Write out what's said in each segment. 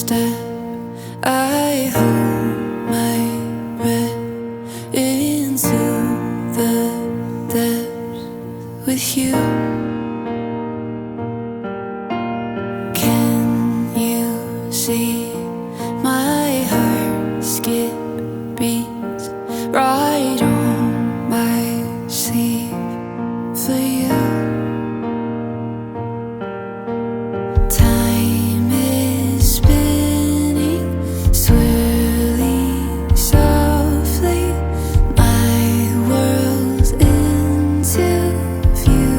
step, I hold my breath into the depths with you. Can you see my heart skip beats right on my sleeve for you? Time is spinning, swirling softly, my world's into view.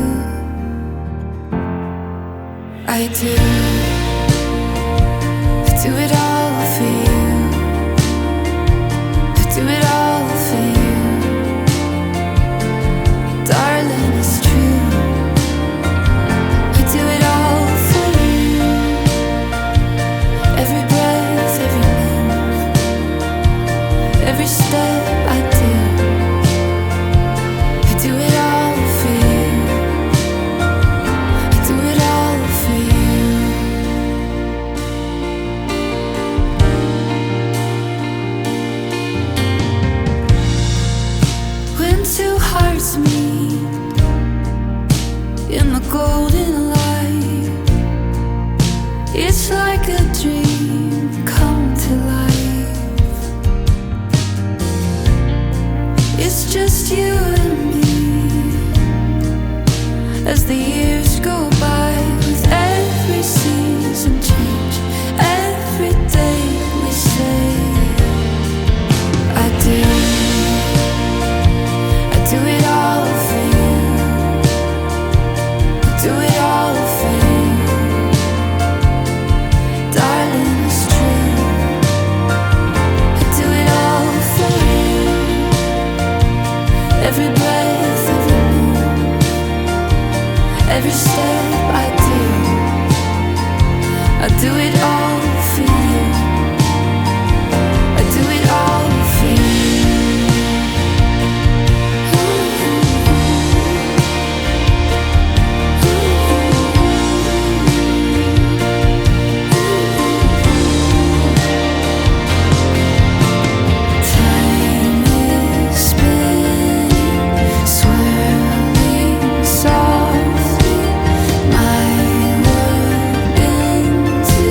I do it all for you. I do it all for you, darling, it's true. I do it all for you. Every breath, every move, every step I do it all for you. I do it all for you. When two hearts meet in the golden light, it's like a dream come to life. It's just you and me as the years go by, with every season change, every day we say I do it all for you. I do it all for you, darling, it's true. I do it all for you. Every breath, every move, every step I do it all for you. I do it all for you. Time is spinning, swirling softly, my world into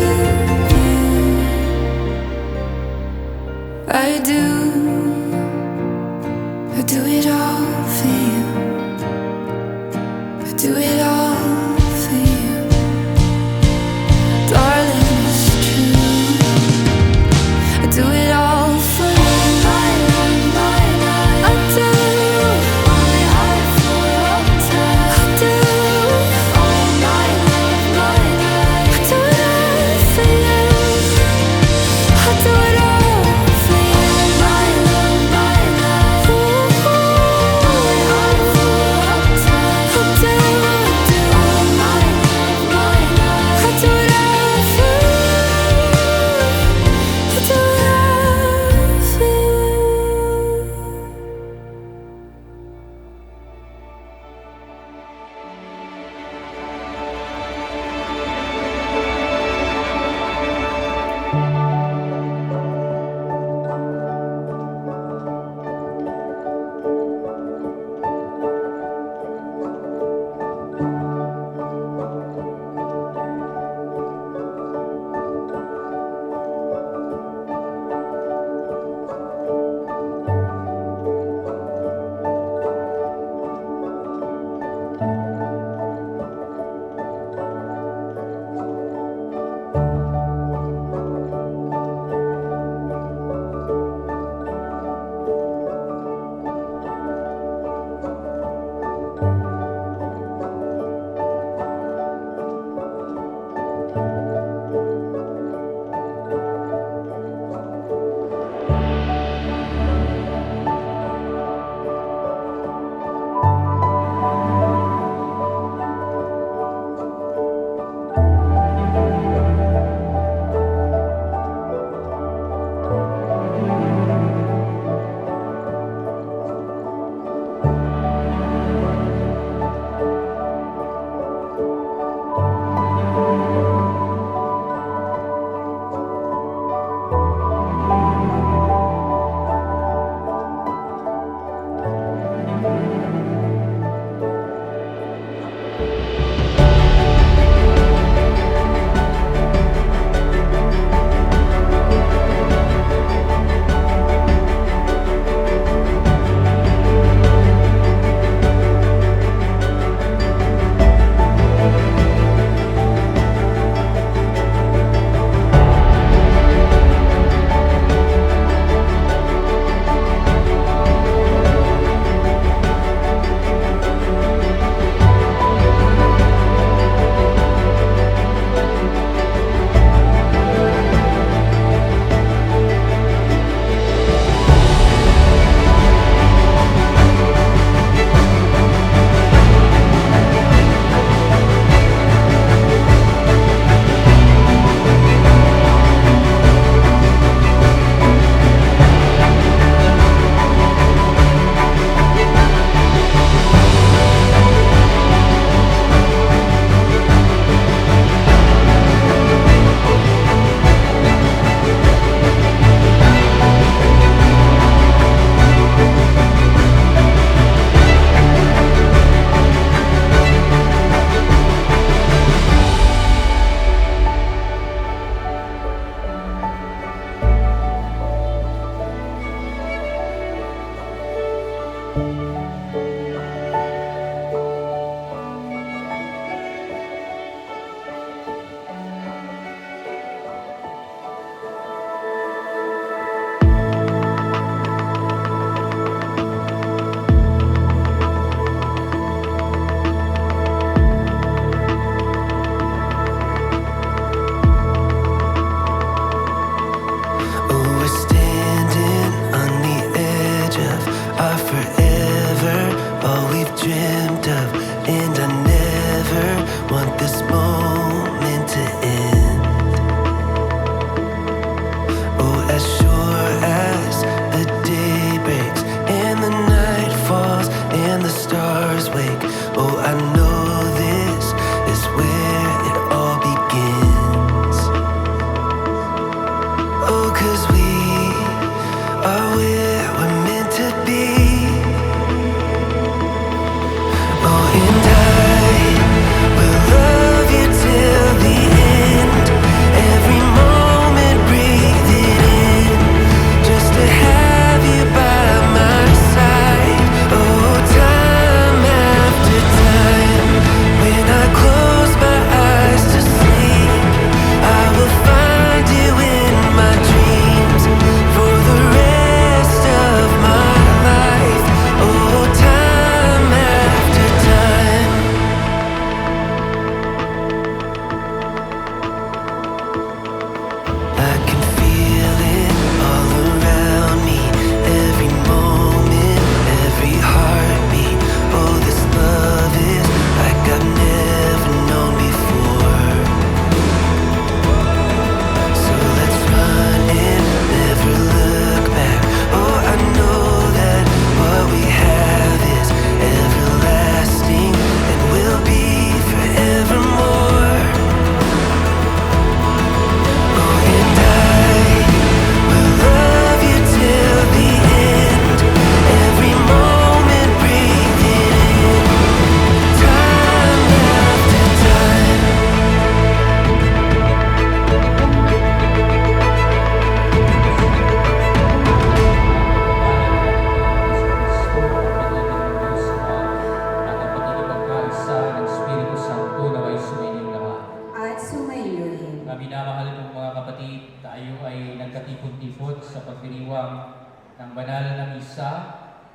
minamahal kong mga kapatid, tayo ay nagkatipon-tipon sa pagdiriwang ng banal na misa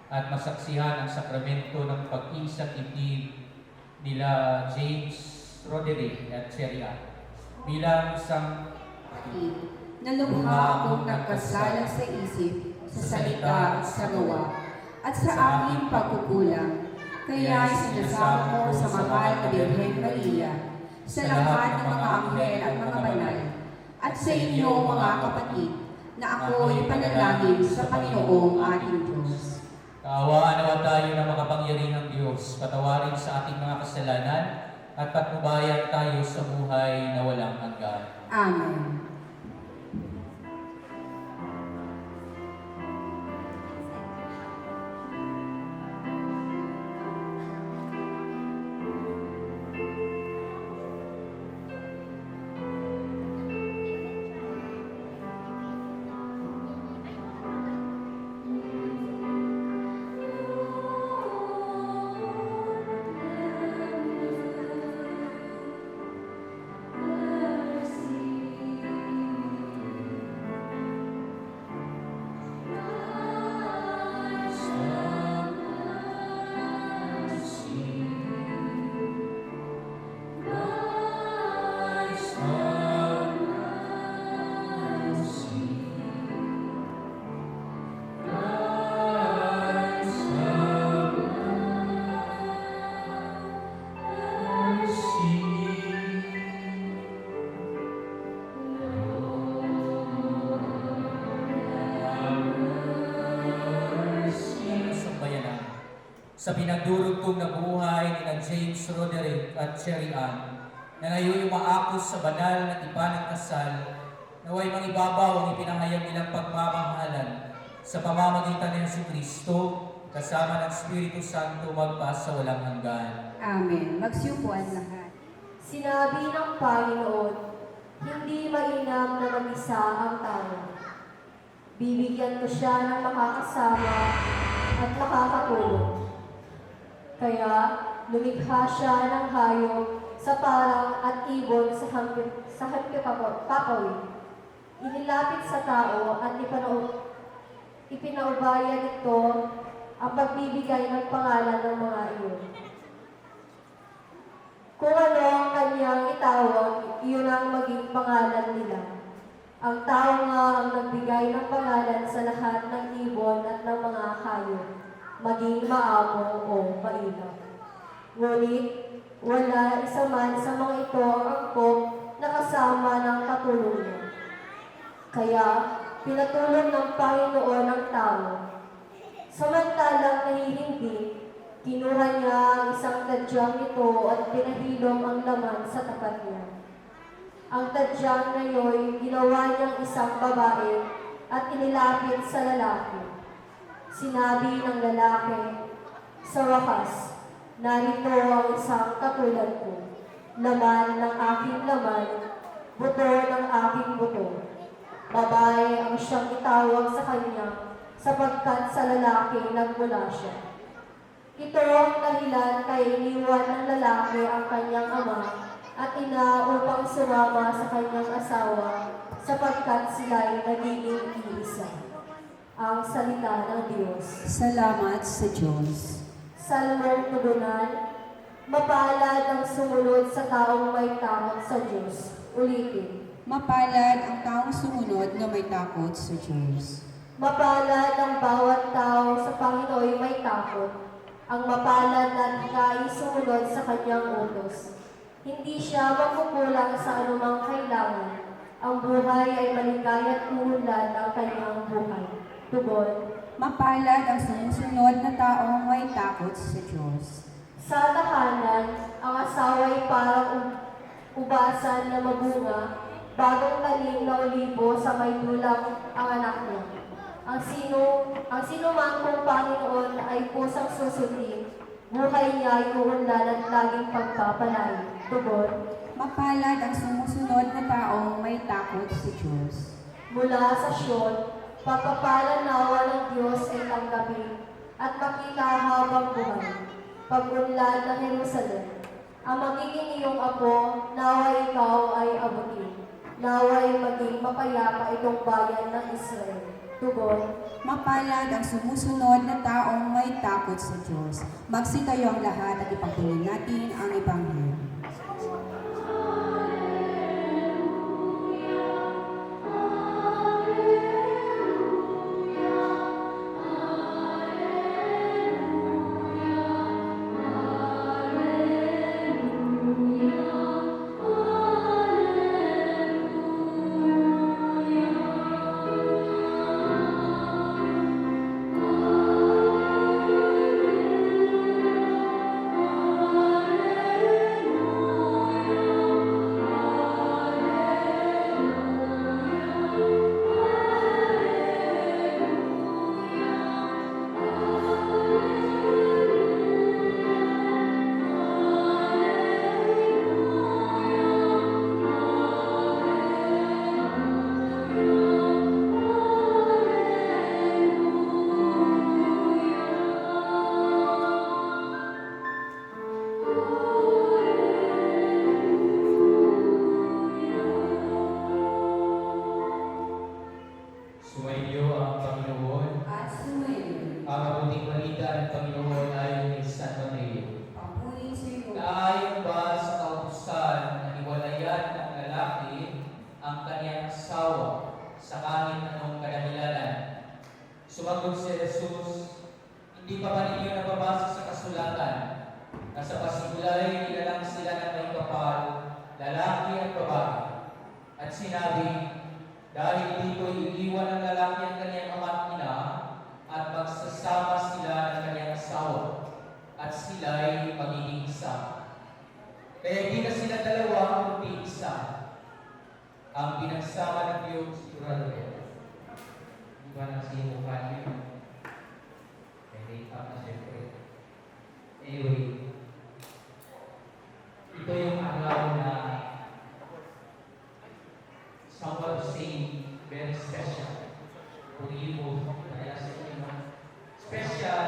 at masaksihan ang sakramento ng pag-iisang ibig nila James Roderick at Cheria. Bilang isang Nalungha akong nagkasala sa isip, sa salita at sa gawa, at sa aking pagkukulang. Kaya sinasama ko sa mahal na Birhen Maria, sa lahat ng mga anghel at mga banal, at sa inyo mga kapatid, na ako'y panalangin sa Panginoong ating Diyos. Kaawaan nawa tayo ng makapangyarihang Diyos, patawarin sa ating mga kasalanan at patnubayan tayo sa buhay na walang hanggan. Amen. Sa pinagdurugtong na buhay ni James Roderick at Cherry Ann, na ngayon umaakos sa banal na tipan ng kasal, naway mangibabaw ang ipinangayang nilang pagmamahalan sa pamamagitan ng Jesucristo, kasama ng Espiritu Santo magpas sa walang hanggan. Amen. Magsiupo ang lahat. Sinabi ng Panginoon, hindi mainam na mag-isa ang tao. Bibigyan ko siya ng makakasama at makakatulong. Kaya lumikha siya ng hayop sa parang at ibon sa papawid. Inilapit sa tao at ipinaubaya nito ang pagbibigay ng pangalan ng mga iyon. Kung ano ang kanyang itawag, iyon ang maging pangalan nila. Ang tao nga ang nagbigay ng pangalan sa lahat ng ibon at ng mga hayop, maging maamo o mainam. Ngunit wala isa man sa mga ito ang angkop na kasama ng katulong niya. Kaya pinatulong ng Panginoon ang tao. Samantalang nahihindi, kinuha niya ang isang tadyang nito at pinahilom ang laman sa tapat niya. Ang tadyang na iyo'y ginawa niyang isang babae at inilapit sa lalaki. Sinabi ng lalaki, sa wakas, narito ang isang katulad ko, laman ng aking laman, buto ng aking buto. Babae ang siyang itawag sa kanya, sapagkat sa lalaki nagmula siya. Ito ang dahilan kay iniwan ng lalaki ang kanyang ama at ina upang sumama sa kanyang asawa, sapagkat sila'y nagiging iisa. Ang salita ng Diyos. Salamat sa Diyos. Salmong tugunan, mapalad ang sumunod sa taong may takot sa Diyos. Ulitin. Mapalad ang taong sumunod na may takot sa Diyos. Mapalad ang bawat tao sa Panginoon may takot. Ang mapalad na nais sumunod sa kanyang utos. Hindi siya magkukulang sa anumang kailangan. Ang buhay ay maligaya at uunlad ang kanyang buhay. Tugon. Mapalad ang sumusunod na taong may takot sa Diyos. Sa tahanan, ang asawa ay parang ubasan na mabunga, bagong tanim na olibo sa may dulang ang anak niya. Ang sino man kung Panginoon ay kusang susundin, buhay niya ay uunlad at laging pagpapalay. Tugon. Mapalad ang sumusunod na taong may takot sa Diyos. Mula sa Sion, pagpapalan nawa ng Diyos ay tanggapin at makita habang buhay. Pag-unlad ng Jerusalem, ang magiging iyong apo, nawa ikaw ay abutin. Naway maging mapayapa itong bayan ng Israel. Tugon. Mapalad ang sumusunod na taong may takot sa Diyos. Magsitayo ang lahat at ipagtuloy natin ang Ebanghelyo. Sumainyo ang Panginoon. At sumayin, Ang mabuting balita ng Panginoon ayon kay San Mateo. papuri sa iyo. Naayon ba sa kautusan na hiwalayan ng lalaki ang kanyang asawa sa kahit anong kadahilanan? Sumagot si Jesus, hindi pa ba ninyo nababasa sa kasulatan na sa pasimulay nilalang sila ng may kapal, lalaki at babae? At sinabi, dahil dito iiwan ng lalaki ang kanyang ama at ina at magsasama sila ng kanyang asawa at sila'y magiging isa. Kaya di na sila dalawa kundi isa. Ang pinagsama ng Diyos, sigurado kayo. Di ba nasimukan niyo? Hindi pa na siyempre. Anyway, ito yung araw na someone saying very special for you both. Kaya sa inyo, special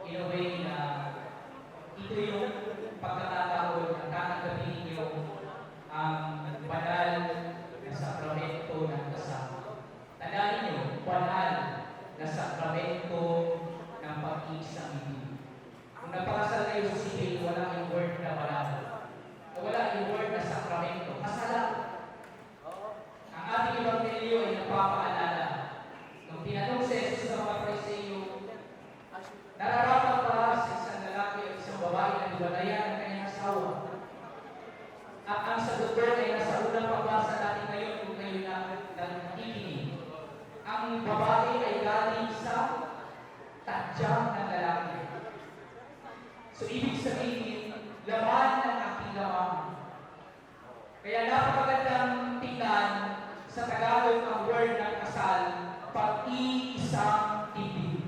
in a way na ito yung pagkakataon na tatanggapin ninyo ang banal na sakramento ng kasal. Tandaan ninyo, banal na sakramento ng pag-iisang ibig. Kung napakasal kayo sa civil, wala yung word na banal. Wala yung word na sakramento. Kasalan. Ang ating Ebanghelyo ay nagpapaalala. Nung tinanong si Jesus sa mga Pariseo, nararapat ba sa isang lalaki o isang babae na hiwalayan ang kanyang asawa? At ang sagot doon ay nasa unang pagbasa natin ngayon kung kayo na nakikinig. Ang babae ay galing sa tadyang ng lalaki. So, ibig sabihin, laman ng aking laman. Kaya napakagandang tingnan sa Tagalog ang word ng kasal, pag-iisang ibig.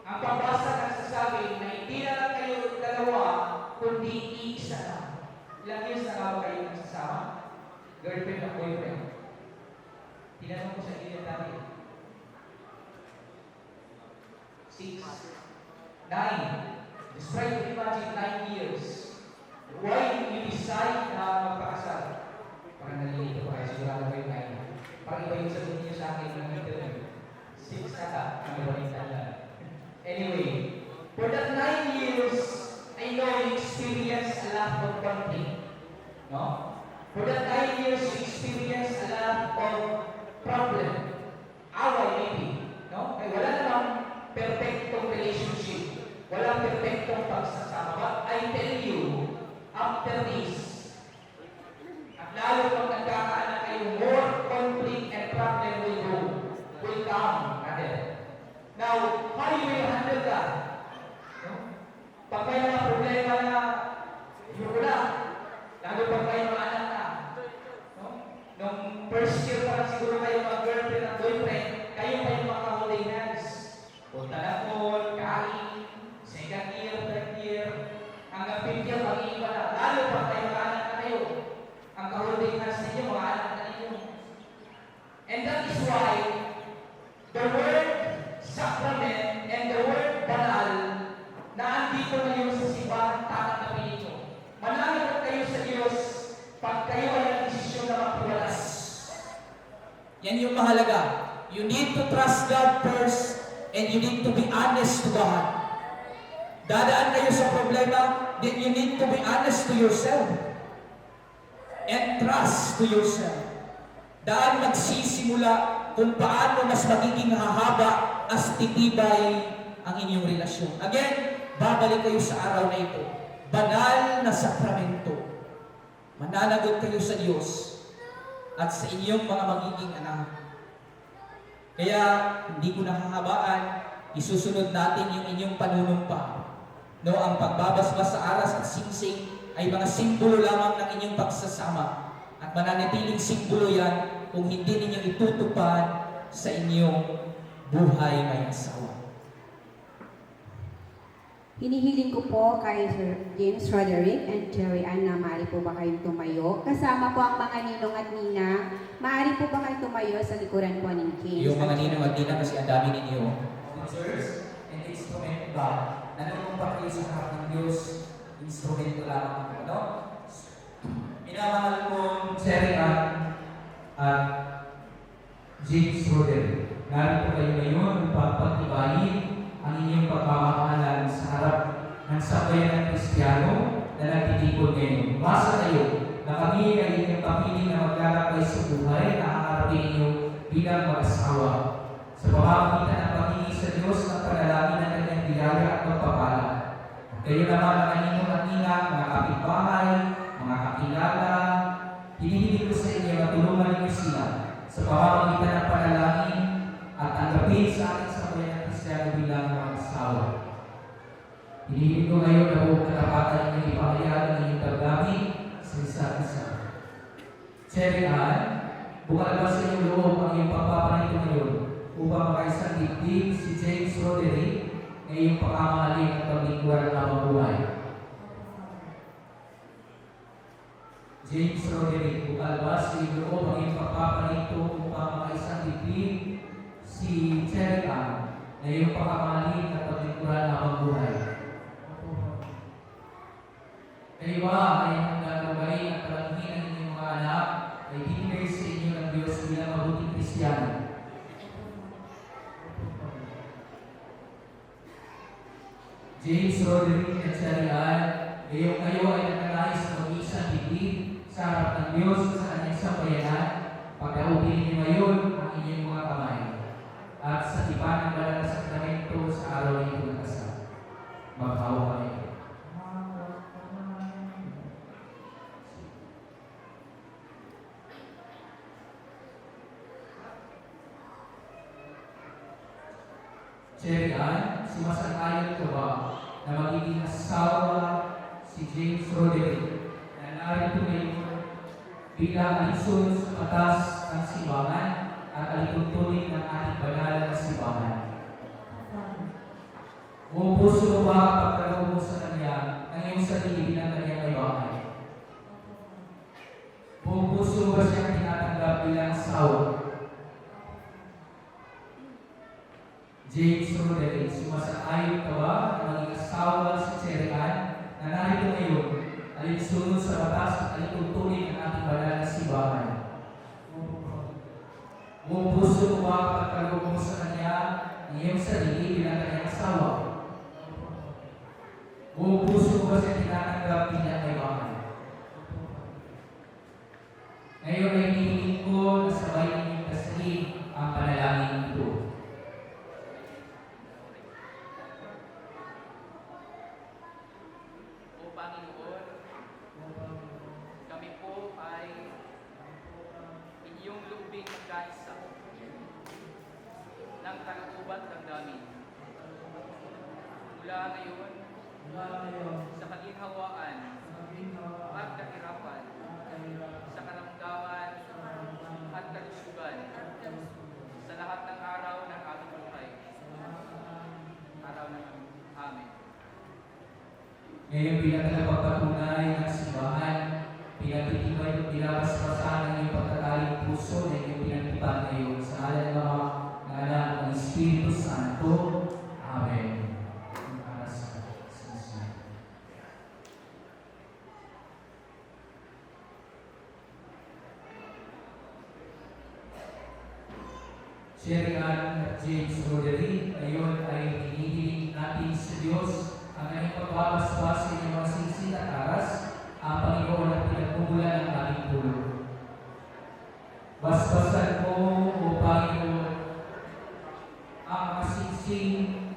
Ang pagbasa nagsasabi na hindi na lang kayo dalawa, kundi iisa lang. Ilang years na ba kayo nagsasama? Girlfriend at boyfriend. Tinanong ko sa inyo dati. 6, 9. Just try to imagine 9 years. Why you decide na magpakasal? Parang nalilito ko kayo, sigurado kayo ngayon. Parang iba yung sagot niyo sa akin ng interview. 6 na ka, ang iba lang. Anyway, for that 9 years, I know you experience a lot of conflict. No? For that 9 years, you experience a lot of problem. Away maybe. No? Ay wala namang perfectong relationship. Walang perfectong pagsasama. But I tell you, after this, at lalo pag nagkakaanak kayo, more conflict and problem will come. Now, how you will handle that? No? Pag may mga problema na wala, lalo pag may mga anak na, no? Nung first year pa lang siguro kayo mga girlfriend at boyfriend, kayo pa yung mga holding hands. Punta na mall, kain, second year, third year, hanggang fifth year, mag-iiba na. Lalo pag may mga anak na kayo, ang ka-holding hands ninyo, mga anak na ninyo. And that is why the word sacrament and the word banal na andito ngayon sa simbahan, tatanggapin ninyo. Manalangin kayo sa Diyos pag kayo ay nagdesisyon na maghiwalay. Yan yung mahalaga. You need to trust God first and you need to be honest to God. Dadaan kayo sa problema, then you need to be honest to yourself and trust to yourself. Daan magsisimula kung paano mas magiging hahaba as titibay ang inyong relasyon. Again, babalik kayo sa araw na ito. Banal na sakramento. Mananagot kayo sa Diyos at sa inyong mga magiging anak. Kaya, hindi ko nahahabaan, isusunod natin yung inyong panunumpa. No, ang pagbabasbas sa aras at singsing ay mga simbolo lamang ng inyong pagsasama. At mananatiling simbolo yan kung hindi ninyo itutupad sa inyong buhay may asawa. Hinihiling ko po kay Sir James Roderick and Cherry Ann na maaari po ba kayong tumayo? Kasama po ang mga ninong at nina. Maaari po ba kayong tumayo sa likuran po ng James? Yung mga ninong at nina kasi ang dami ninyo. Officers and instrument God. Nanunumpa kayo sa harap ng Diyos. Instrumento lamang po, no? Minamahal kong Cherry Ann at James Roderick. Narito kayo ngayon upang pagtibayin ang inyong pagmamahalan sa harap ng sambayan ng Kristiyano na nagtitipon ngayon. Masa kayo na kami ay inyong papiling na maglalakbay sa buhay na haharapin ninyo bilang mag-asawa. Sa pamamagitan ng paghingi sa Diyos ng panalangin ng kanyang biyaya at pagpapala. Kayo naman ang inyong atina, mga kapitbahay, mga kakilala, hinihiling ko sa inyo na tulungan ninyo sila sa pamamagitan ng panalangin at tanggapin sa ating sambayan ng Kristiyano bilang mga asawa. Hinihiling ko ngayon na buong katapatan ninyong ipahayag ang inyong damdamin sa isa't isa. Cherry Ann, bukal ba sa inyong loob ang iyong pagpapanito ngayon upang makaisang dibdib si James Roderick na iyong pakamahalin at paglingkuran ng habang buhay? James Roderick, bukal ba sa iyong loob ang iyong pagpapanito upang makaisang dibdib si Cherry Ann na iyong pakamahalin at paglingkuran ng habang buhay? Kayo ba ay hanggang lugayin at palangkin ng inyong mga anak ay binigay sa inyo ng Diyos bilang mabuting Kristiyano? James Roderick at Cherry Ann, kayo ay nagnanais na mag-iisang dibdib sa harap ng Diyos sa kanyang sambayanan, pagkaupin ninyo ngayon ang inyong mga kamay at sa tipan ng banal na sakramento sa araw ng inyong kasal. Maghawa kami. Cherry Ann, sumasang-ayon ka ba na magiging asawa si James Roderick na narito ngayon bilang alisun sa batas ng simbahan at alituntunin ng ating banal na simbahan? Buong puso mo ba pagkaloob mo sa kanya ang iyong sarili bilang kanyang may bahay? Buong puso mo ba siyang tinatanggap bilang asawa? James Roderick, sumasang-ayon ka ba na maging asawa si Cherry Ann na narito ngayon, alinsunod sa batas at alituntunin ng ating banal na simbahan? Buong puso mo ba pagkaloob mo sa kanya ang iyong sarili bilang kanyang asawa? Buong puso mo ba siya tinatanggap bilang may bahay? Ngayon ay hinihiling ko na sabay ninyong kasahin ang panalangin ito. Panginoon, kami po ay inyong lubing magkaisa ng kalooban ng namin. Mula ngayon, sa kaginhawaan at kahirapan, sa karamdaman at kalusugan, sa lahat ng araw ng aming buhay. Araw ng Amen. Ngayon bilang tagapagpatunay ng simbahan, pinagtitibay at pinapaspasan ng iyong pagkakaling puso na iyong pinagtipan ngayon sa ngalan ng Ama, ng Anak, ng Espiritu Santo. Amen. Sherry Ann at James Roderick, ngayon ay hinihiling natin sa Diyos ang kanyang pagbabasbas sa inyong mga singsing at aras, ang Panginoon ang pinagmumulan ng aming tulong. Basbasan mo, O Panginoon, ang mga singsing,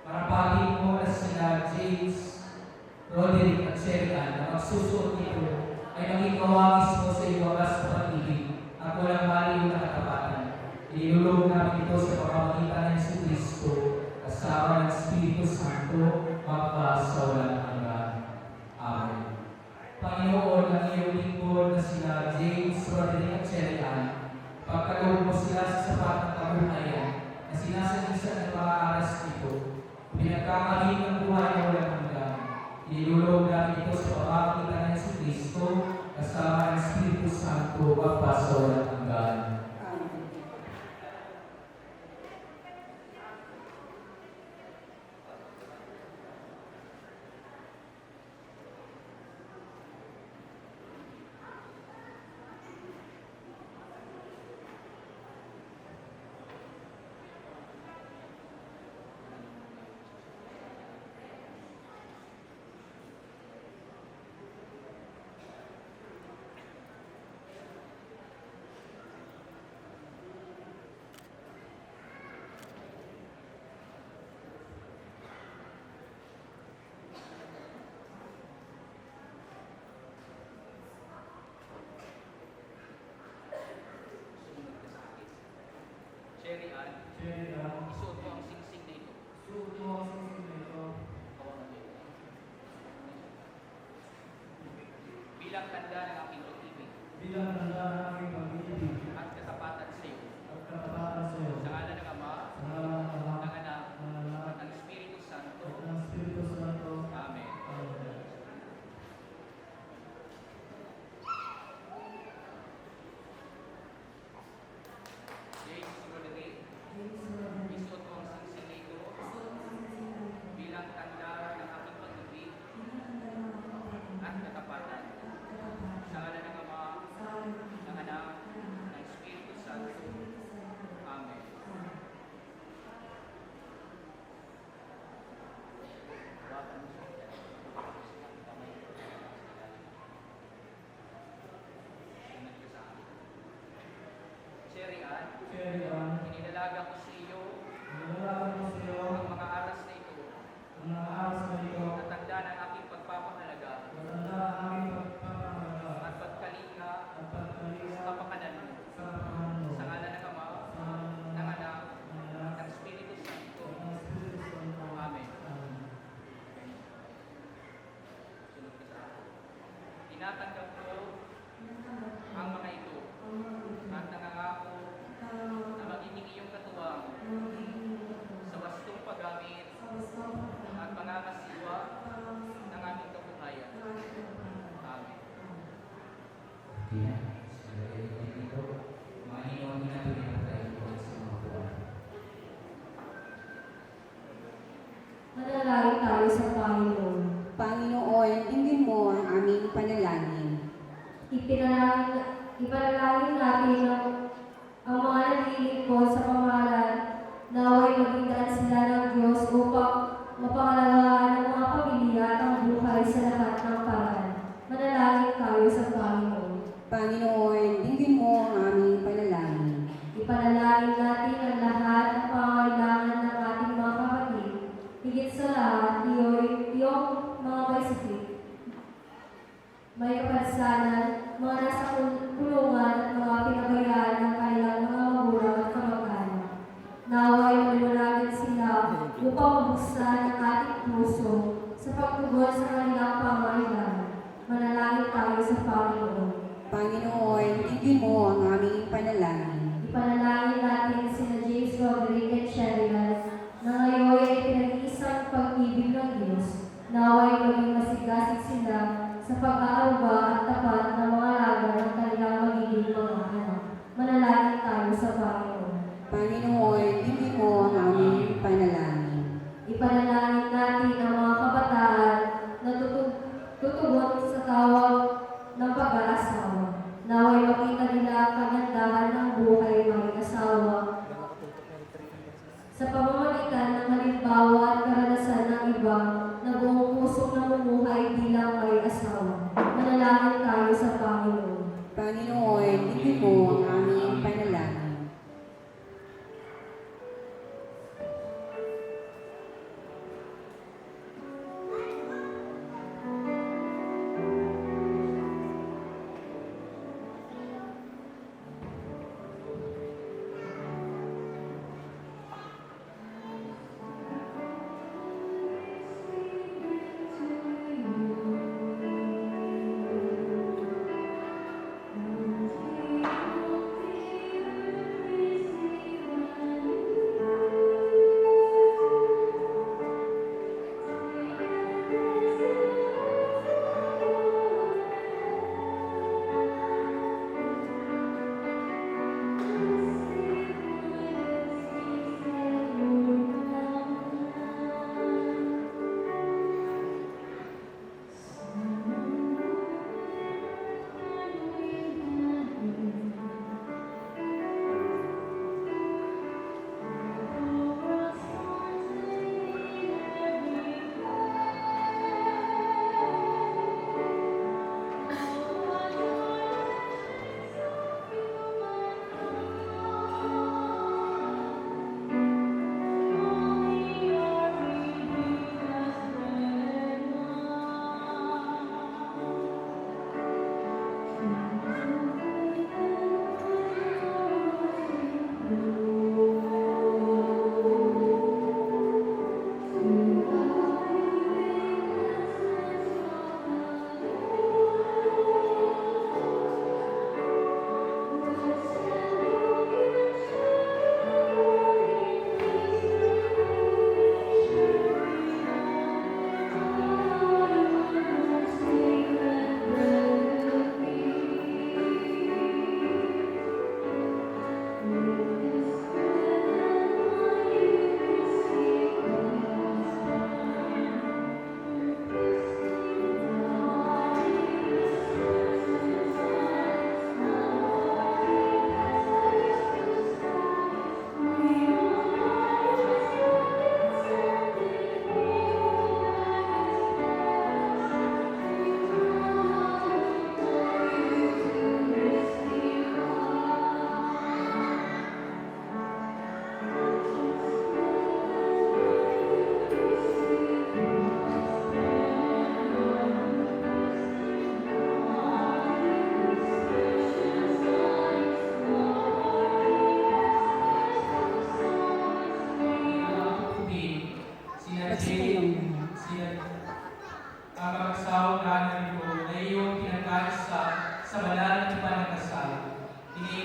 marapalin mo na sila James Roderick at Sherry Ann na magsusuot nito ay maging kawangis mo sa iyong wagas na pag-ibig at walang maliw na katapatan. Inilulong namin ito sa pamamagitan ng Yesu Kristo, kasama ng Espiritu Santo, magpa sa walang hanggan. Amen. Panginoon, ang iyong lingkod na sila James Roderick at Sherry Ann, pagkaloob mo sila sa sapat ng kabuhayan na sinasagisan ng mga aras nito, pinagkakaling ng buhay na walang hanggan. Inilulong namin ito sa pamamagitan ng Yesu Kristo, kasama ng Espiritu Santo, magpa sa walang hanggan. Sherry Ann, isuot mo ang singsing na ito. Hawakan mo ito. Bilang tanda ng aking pag-ibig at katapatan sa iyo. Sa ngalan ng Ama, ng Anak, at ng Espiritu Santo. Amen. James Roderick, isuot mo ang singsing na ito bilang tanda ng aking pag-ibig at katapatan. Sa ngalan ng Ama, ng Anak, ng Espiritu Santo. Amen. Hawakan mo siya. Ingat ka sa akin. Sherry Ann, ininalaga ko sa iyo ang mga aras na ito na tanda ng aking pagpapahalaga at pagkalinga sa kapakanan mo. Sa ngalan ng Ama, ng Anak, ng Espiritu Santo. Amen. Sunod ka sa akin. Tinatanggap ko ang mga ito at nangangako na magiging iyong katuwang sa wastong paggamit at pangangasiwa ng aming kabuhayan. Amen. Yan. Silagay ko dito. Mga inyong ginagawa tayo po sa mga buwan. Manalangin tayo sa Panginoon. Panginoon, dinggin mo ang aming panalangin. Ipanalangin natin ang mga naglilingkod sa pamahalaan naway maging daan sila ng Diyos upang mapangalagaan ng mga pamilya at ang buhay sa lahat ng paraan. Manalangin tayo sa Panginoon. Panginoon, dinggin mo ang aming panalangin. Ipanalangin natin ang lahat ng pangangailangan ng ating mga kapatid. Higit sa lahat, iyong mga may sakit, may kapansanan, mga nasa kulungan at mga pinabayaan ng kanilang mga magulang at kamag-anak. Naway maliwanagin sila upang mabuksan ang ating puso sa pagtugon sa kanilang pangangailangan. Manalangin tayo sa Panginoon. Panginoon, dinggin mo ang aming panalangin. Ipanalangin natin sina James Roderick at Sherry Ann na ngayon ay pinag-iisang pag-ibig ng Diyos. Naway maging masigasig sila sa pag-aaruga at tapat ng mga laga ng kanilang magiging mga anak. Manalangin tayo sa Panginoon. Panginoon, dinggin mo ang aming panalangin. Ipanalangin natin ang mga kabataan na tutugon sa tawag ng pag-aasawa. Naway makita nila ang kagandahan ng buhay ng asawa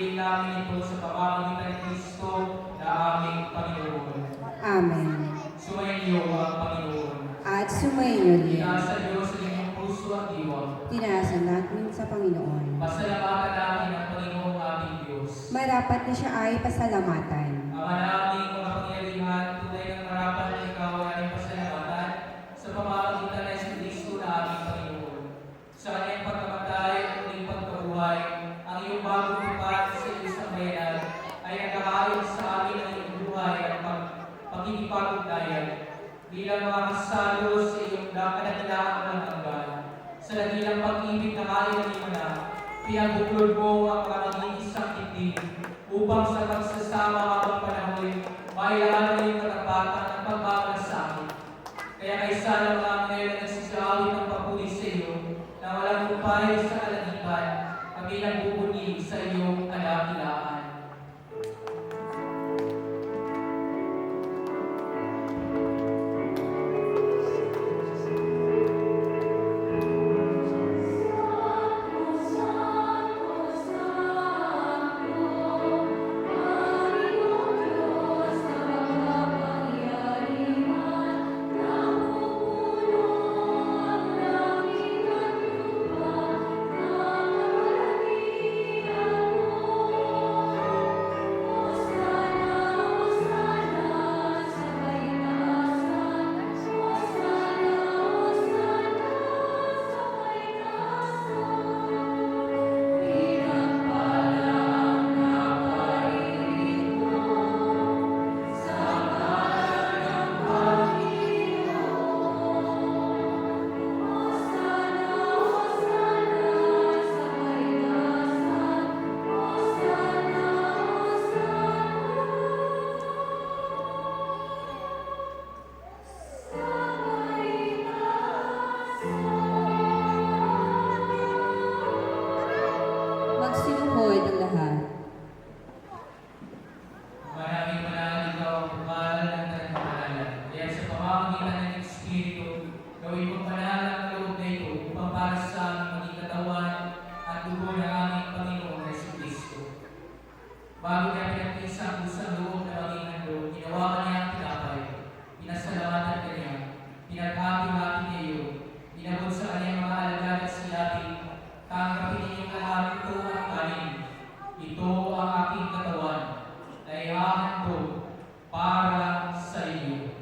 Sundin namin ito sa pamamagitan ni Kristo na aming Panginoon. Amen. Sumainyo ang Panginoon. At sumainyo rin. Itaas sa Diyos sa inyong puso at diwa. Tinasan natin sa Panginoon. Pasalamatan natin ang Panginoong ating Diyos. Marapat na siya ay pasalamatan. Ama naming mga pangyarihan, tunay ng marapat na ikaw ay aming pasalamatan sa pamamagitan ng si Kristo na aming Panginoon. Sa kanyang pagkamatay at muling pagkabuhay, ang iyong bagong tupad sa iyong sambayanan ay nagkakaayos sa amin ang iyong buhay at pagkikipag-ugnayan bilang mga kasalo sa iyong kanadilaan ng hanggan. Sa dakilang pag-ibig na kaya ng na, pinabuklod mo ang mga mag-iisang titig upang sa pagsasama habang panahon, mailangan mo yung katapatan ng pagmamalasakit. Kaya kaysa lang mga ngayon na nagsisawit ng papuri sa iyo, na walang upay sa kalanipan, kami nang bubuni sa iyong kadakilaan. Magsinuhod ang lahat. Maraming panahal ikaw ang bukal ng kanyang pangalan. Kaya sa pamamagitan ng Espiritu, gawin mo panahal ang loob na ito upang para sa aming maging katawan at dugo ng aming Panginoong Jesucristo. Bago niya pinagpisa ang pusang loob na maging handog, ginawa niya ang tinapay, pinasalamatan kanya, pinaghati-hati niya iyo, inabot sa kanyang mga alagad at silapin, tanggapin ninyong lahat ito ang kanin. Ito ang aking katawan na ihahandog para sa iyo.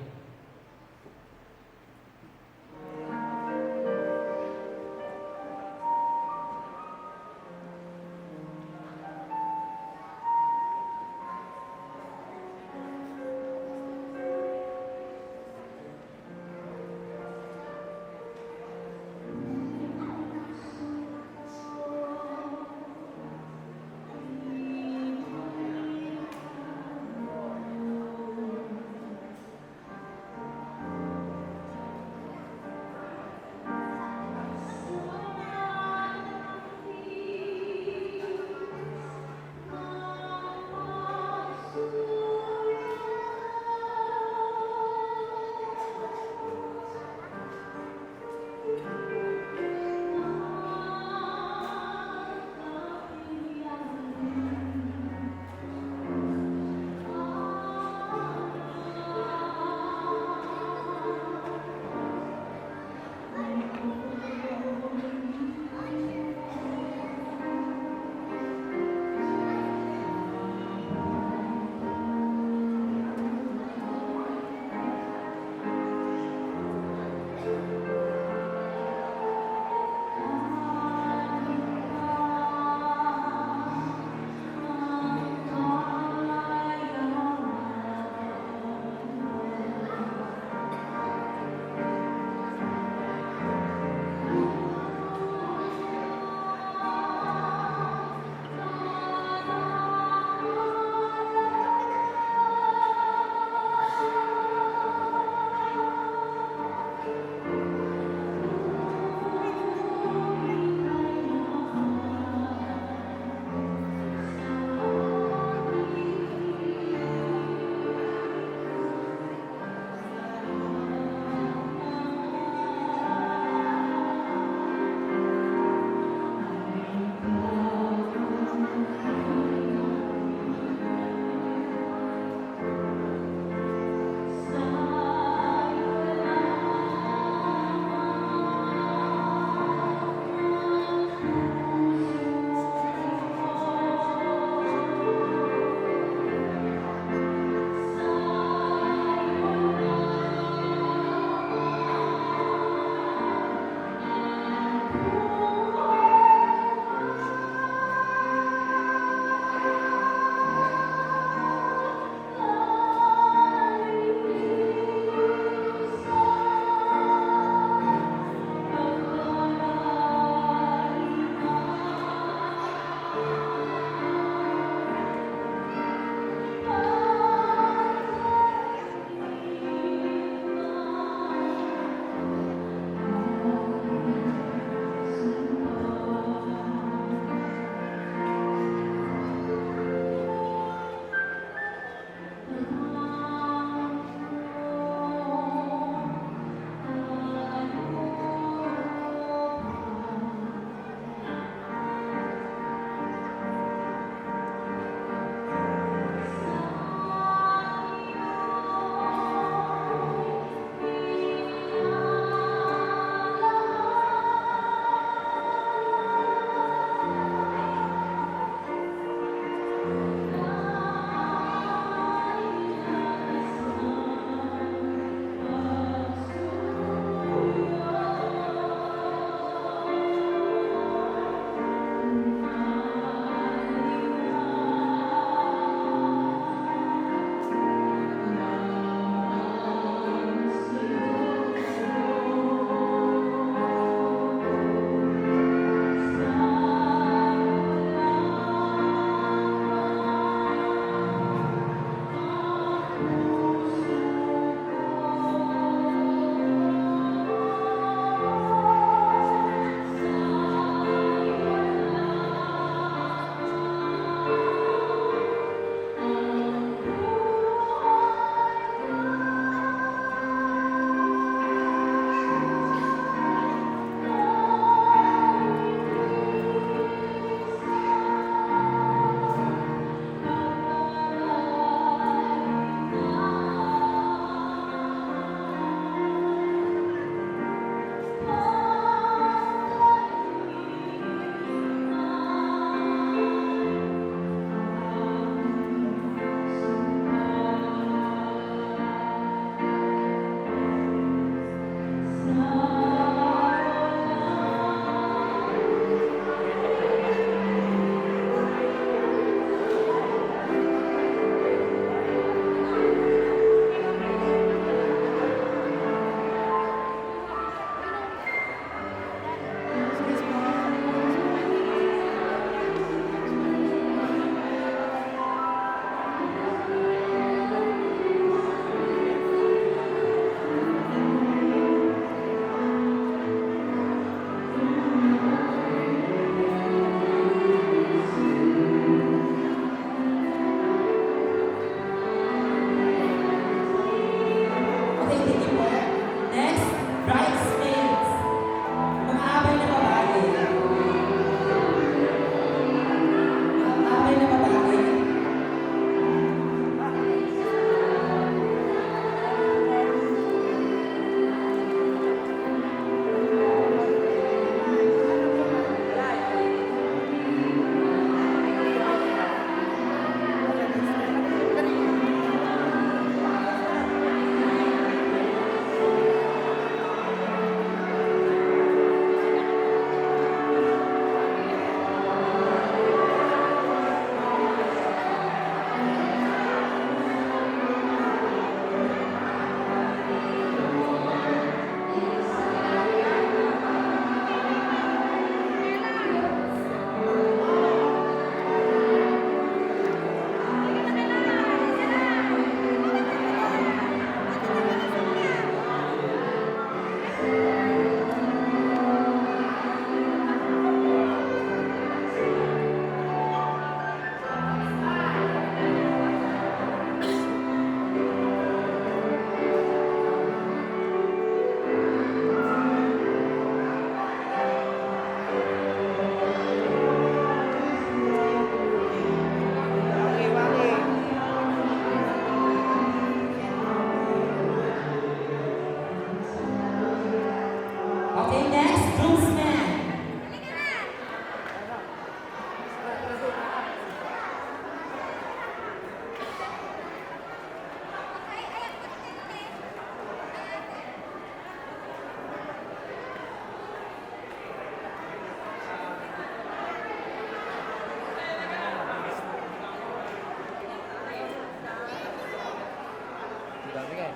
Dami nga eh.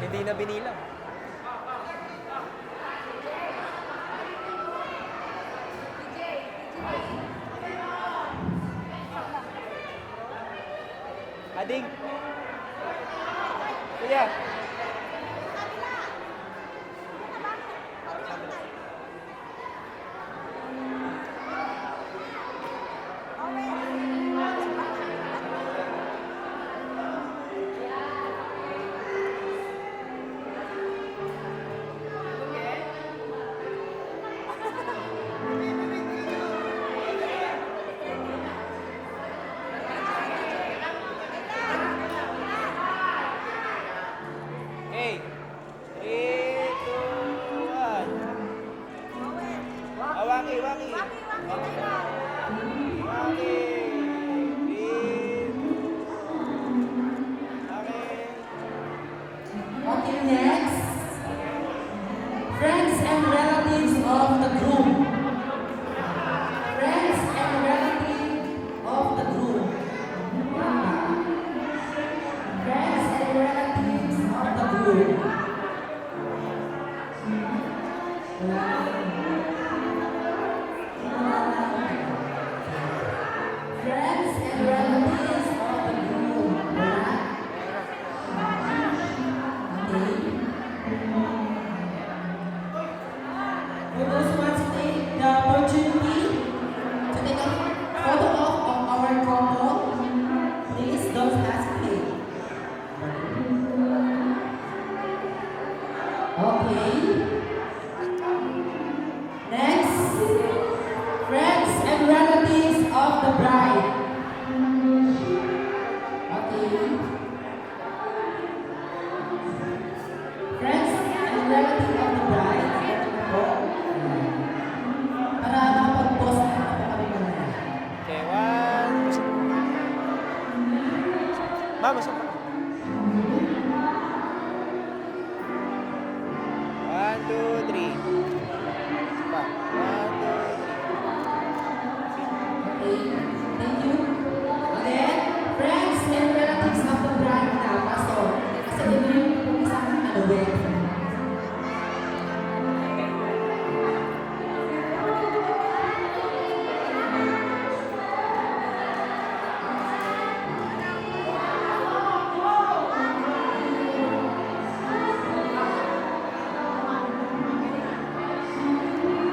Hindi na binilang. Ading! Kuya! Okay. 3, 2, 1. Waki, waki. Waki. 3, 2, 1. Okay. Okay, next. Friends and relatives of the groom. Friends and relatives of the groom. Friends and relatives of the groom. Friends and relatives of the groom. Okay. For those who want to take the opportunity to take a photo of our couple, please don't hesitate. Okay. Next, friends and relatives of the bride. Okay. Friends and relatives of the bride. Para nakapag-post na kami mamaya. Okay, 1. Ma'am, masok ka. 1, 2, 3. Pa. 1, 2, 3. Okay, thank you. Then, friends and relatives of the bride na, pastor. Kasi ito yung isang wedding.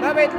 Bakit?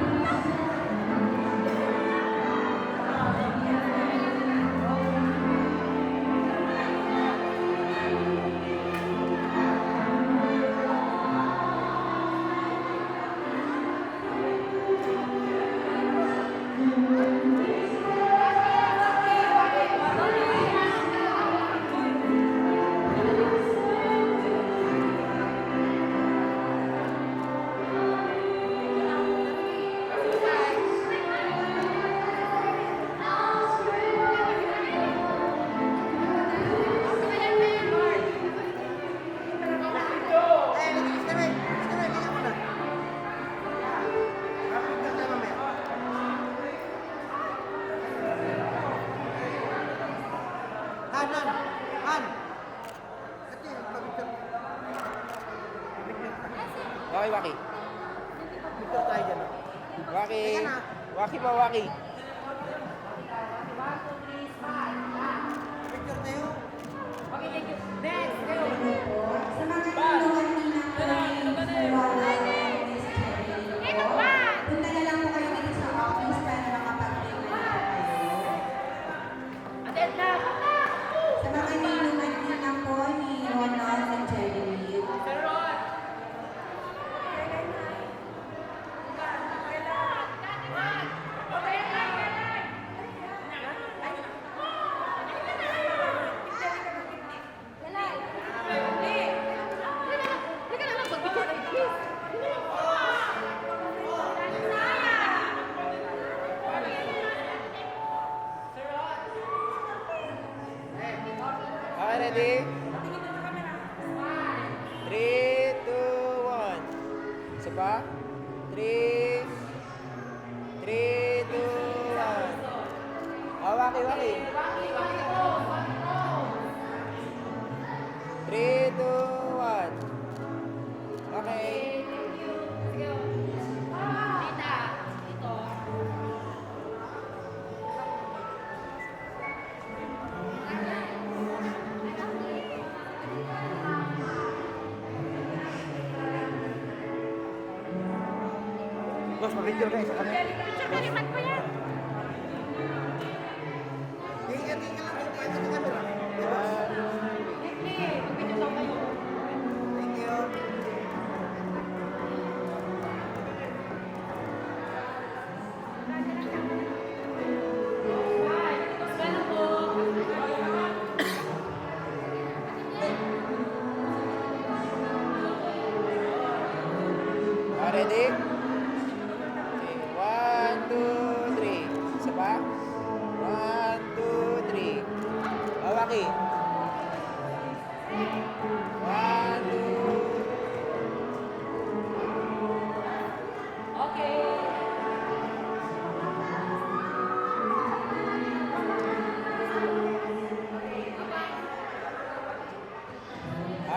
Waki, waki. Waki. Waki pa, waki. Sa mga tulungan nila punta na lang po kayo dito sa office para makapag-payment kayo. Sa mga nilungan nila po ni Ronald and Jeremy. Okay, ready? 3, 2, 1. Isa pa? 3, 2, 1. Waki, waki. 3, 2, 1. Okay. Boss, mabigyan kayo sa kanya. Kalimat ko yan. Thank you. Ready? Okay, 1, 2, 3. Isa pa? 1, 2, 3. Hawaki. 1, 2.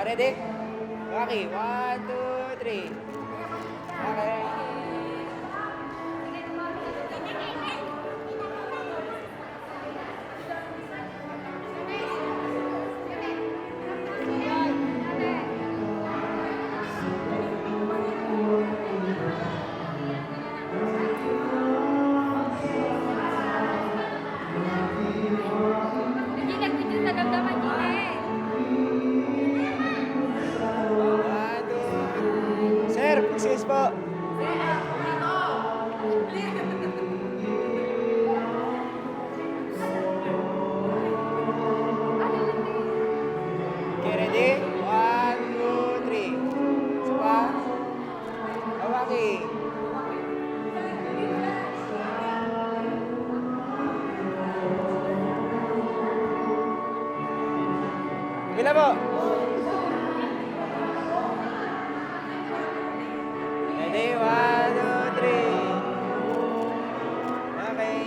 Ready? Hawaki. 1, 2, 3. Okay. Hindi nag-video sa damdaman din eh. 1, 2. Sir, excuse po. Okay, ready? 1, 2, 3. Isa pa? Hawaki. Bila po? Ready? 1, 2, 3. Okay.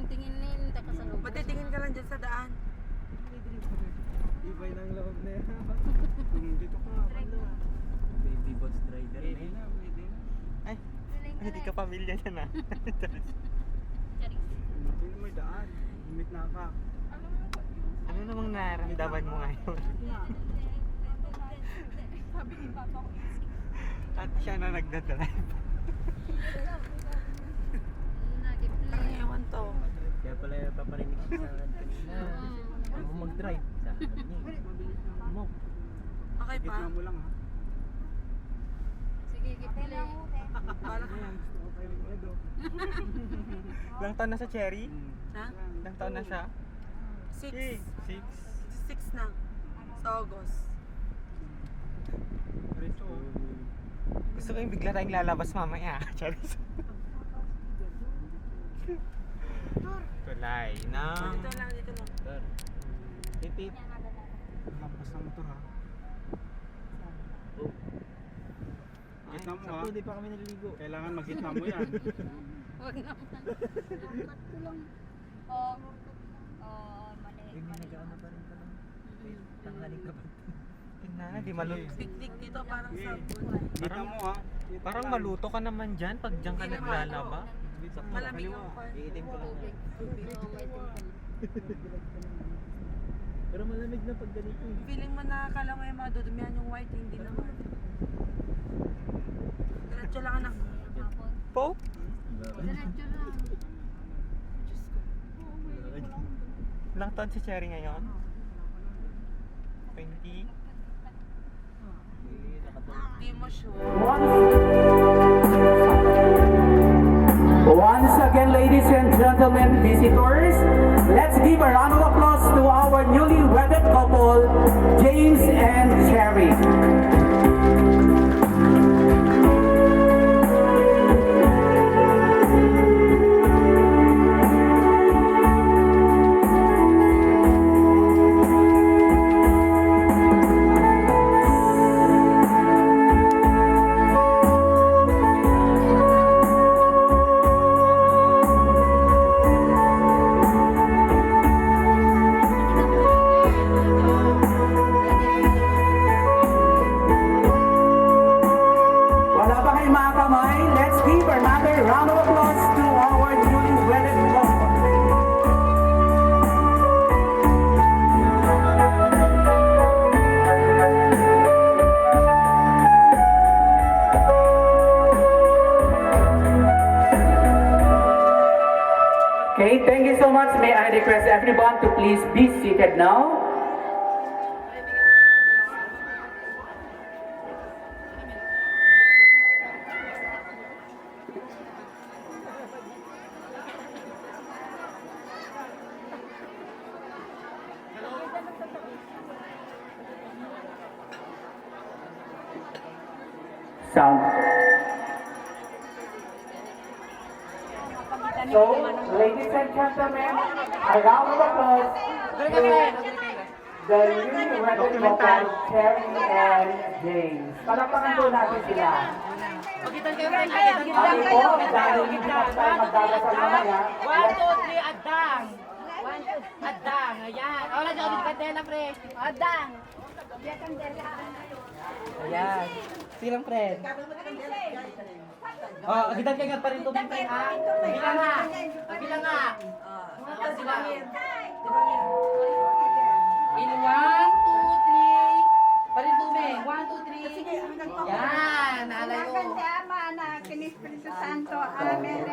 Tinginin, takasalubong. Matitingin ka lang dyan sa daan. Ibay ng loob na yan. Dito ka nga, ano? Baby boss driver Pwede na, pwede na. Ay, hindi ka pamilya niya na. Sino may daan? Limit na ka. Ano namang nararamdaman mo ngayon? At siya na nagdadrive. Ewan to. Kaya pala paparinig siya sa akin kanina. Huwag mo mag-drive. Sabi niya. Mo. Okay pa? Gitna mo lang ha. Sige, gipili. Ayan, gusto ko kayo ng Edo. Ilang taon na sa Cherry? Ha? Ilang taon na siya? 6. 6. 6 na. Sa August. Diretso oh. Gusto ko yung bigla tayong lalabas mamaya. Cherry. Tulay na. Dito lang, dito lang. Pipip. Lampas ng motor ha. Gitna mo ha. Hindi pa kami naliligo. Kailangan magitna mo yan. Huwag naman. Cut ko lang. Oo. Oo, mali. Yung nag-ano pa rin pala. Tanghaling ka pa. Tingnan, di maluto. Picnic dito parang Okay. sabon. Gitna mo ha. Dito Parang lang. maluto ka naman dyan pag dyan ka Hindi naman. naglalaba. Malamig yung kwan. Iitim ko lang. Tubig. Oo, may tubig. Pero malamig na pag ganito eh. Feeling mo nakakala mo yung mga dudumihan yung white, hindi naman. Diretso lang anak. Po? Diretso lang. Diyos ko. Ilang taon si Cherry ngayon? 20? Di mo sure. Once again, ladies and gentlemen, visitors, let's give a round of applause to our newly wedded couple, James and Cherry. Okay, thank you so much. May I request everyone to please be seated now. Sound. So, ladies and gentlemen, a round of applause to the newly wedded couple, Cherry and James. Palakpakan po natin sila. Pagitan kayo, friend. Pagitan Sabi kayo. po, dahil hindi pa tayo magdadasal mamaya, 1, 2, 3, adang. Adang, ayan. Wala dyan, hindi kandela, friend. Adang. Ayan. Silang, friend. Oh, agitan kayo nga pa rin tubig, friend, ha? Bilang nga. Bilang nga. Ayan sila. In 1, 2, 3. Pa rin tubig. 1, 2, 3. Yan, naalayo. Ama na Espiritu Santo. Amen.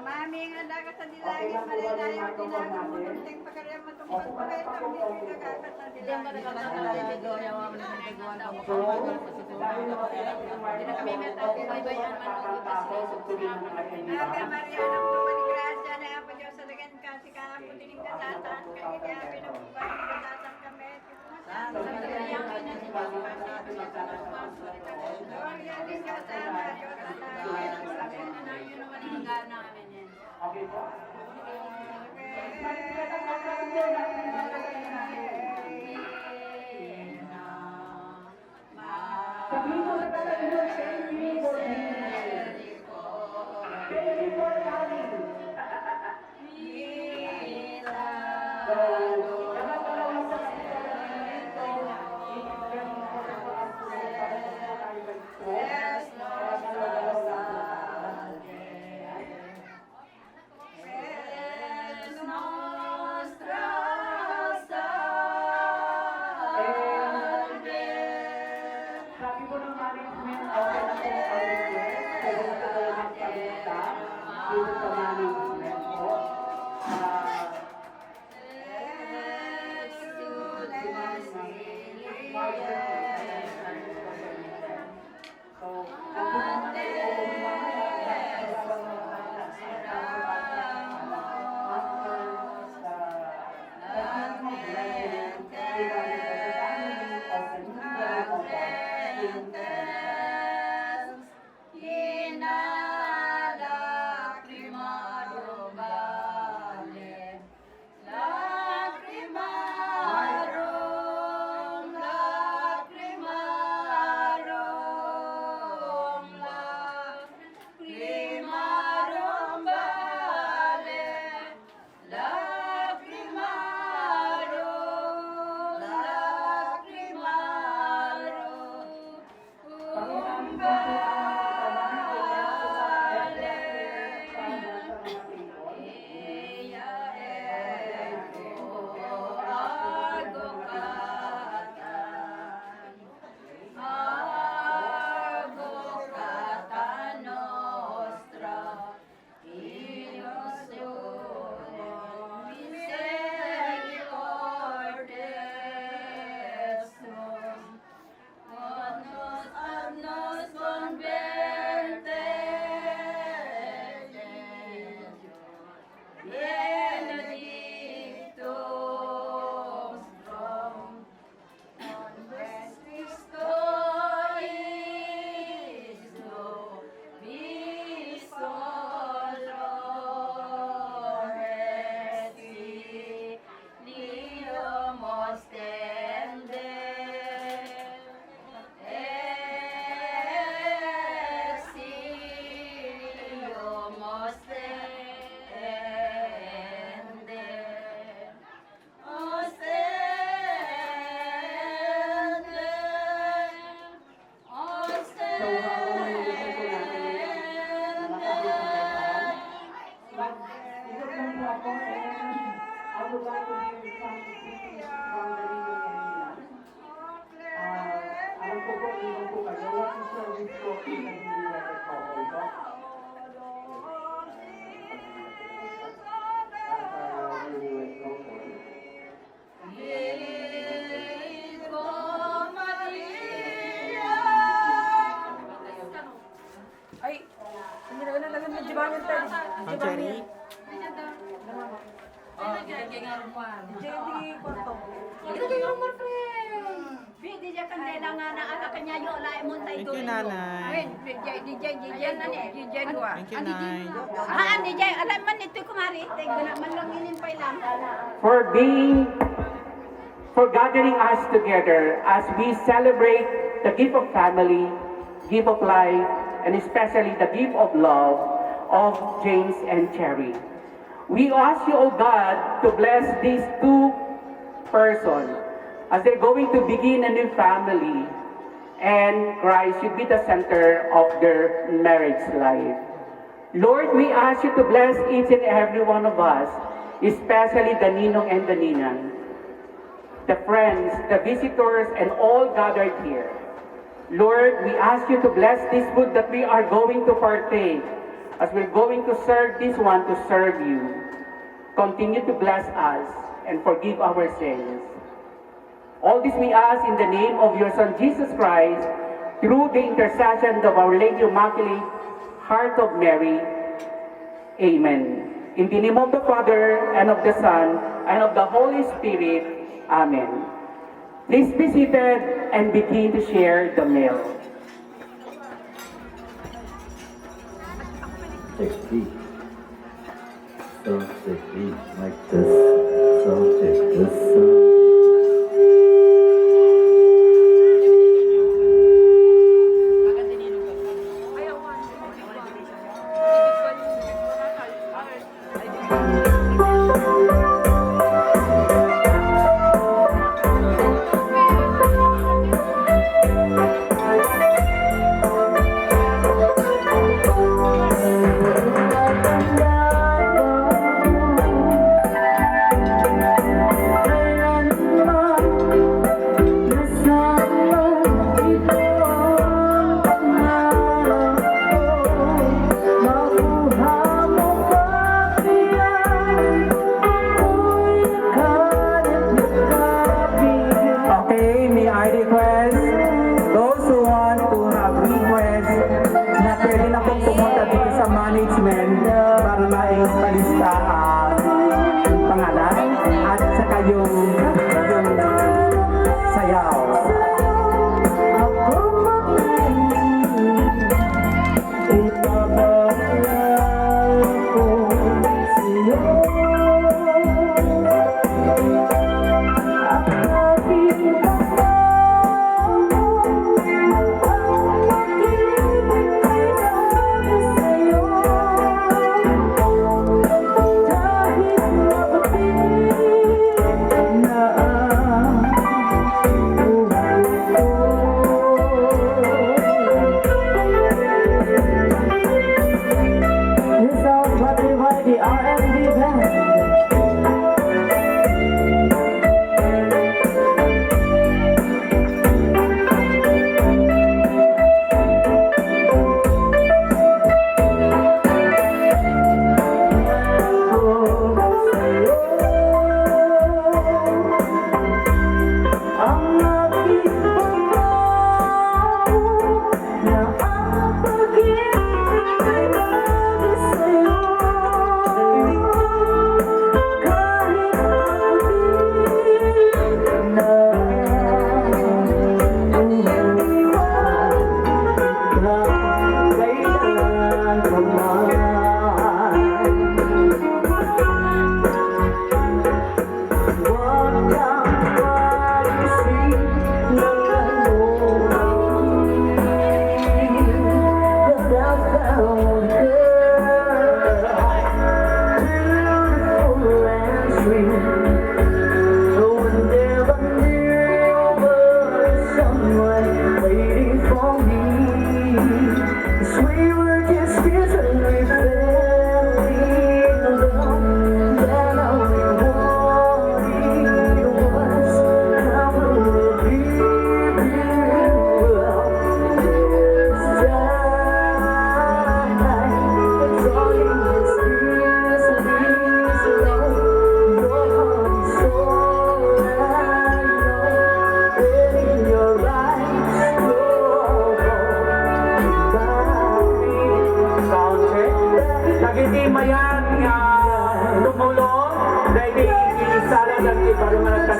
Mami nga daga sa dilangit malalayo tinagamunting pagkarya matungkol pa ito hindi nagkakata sa dilangit. Ave Maria, napupuan ni Gracia na Apo Diyos sa dagan ka, si Kapo dining kasatan, kaya niya pinabubuhay ng kasatan kami. Sa kanyang pinasipas pa sa Gloria din ka sa ama, Diyos at okay po. Sabihin mo sa Tagalog, thank you for being here. Thank you for coming. So, nakakalawa sa Yes, Nostra kay nga Romuan. Jenny Corto. Ito kay Romuan, friend. Di dyan kandela nga na anak kanya yung lain mo tayo Thank you, Nanay. DJ na ni, DJ dua. Thank you, Nay. DJ, alam man ito kumari, tayo na man lang inimpay lang. For gathering us together as we celebrate the gift of family, gift of life, and especially the gift of love of James and Cherry. We ask you, O God, to bless these two persons as they're going to begin a new family, and Christ should be the center of their marriage life. Lord, we ask you to bless each and every one of us, especially the Ninong and the Ninang, the friends, the visitors, and all gathered here. Lord, we ask you to bless this food that we are going to partake as we're going to serve this one to serve you. Continue to bless us and forgive our sins. All this we ask in the name of your Son Jesus Christ, through the intercession of Our Lady Immaculate Heart of Mary. Amen. In the name of the Father, and of the Son, and of the Holy Spirit. Amen. Please be seated and begin to share the meal. Check B. Sound check B. Mic test. Sound check this. Okay, may I request those who want to have request na pwede na pong pumunta dito sa management para maipalista ang pangalan at saka yung sayaw.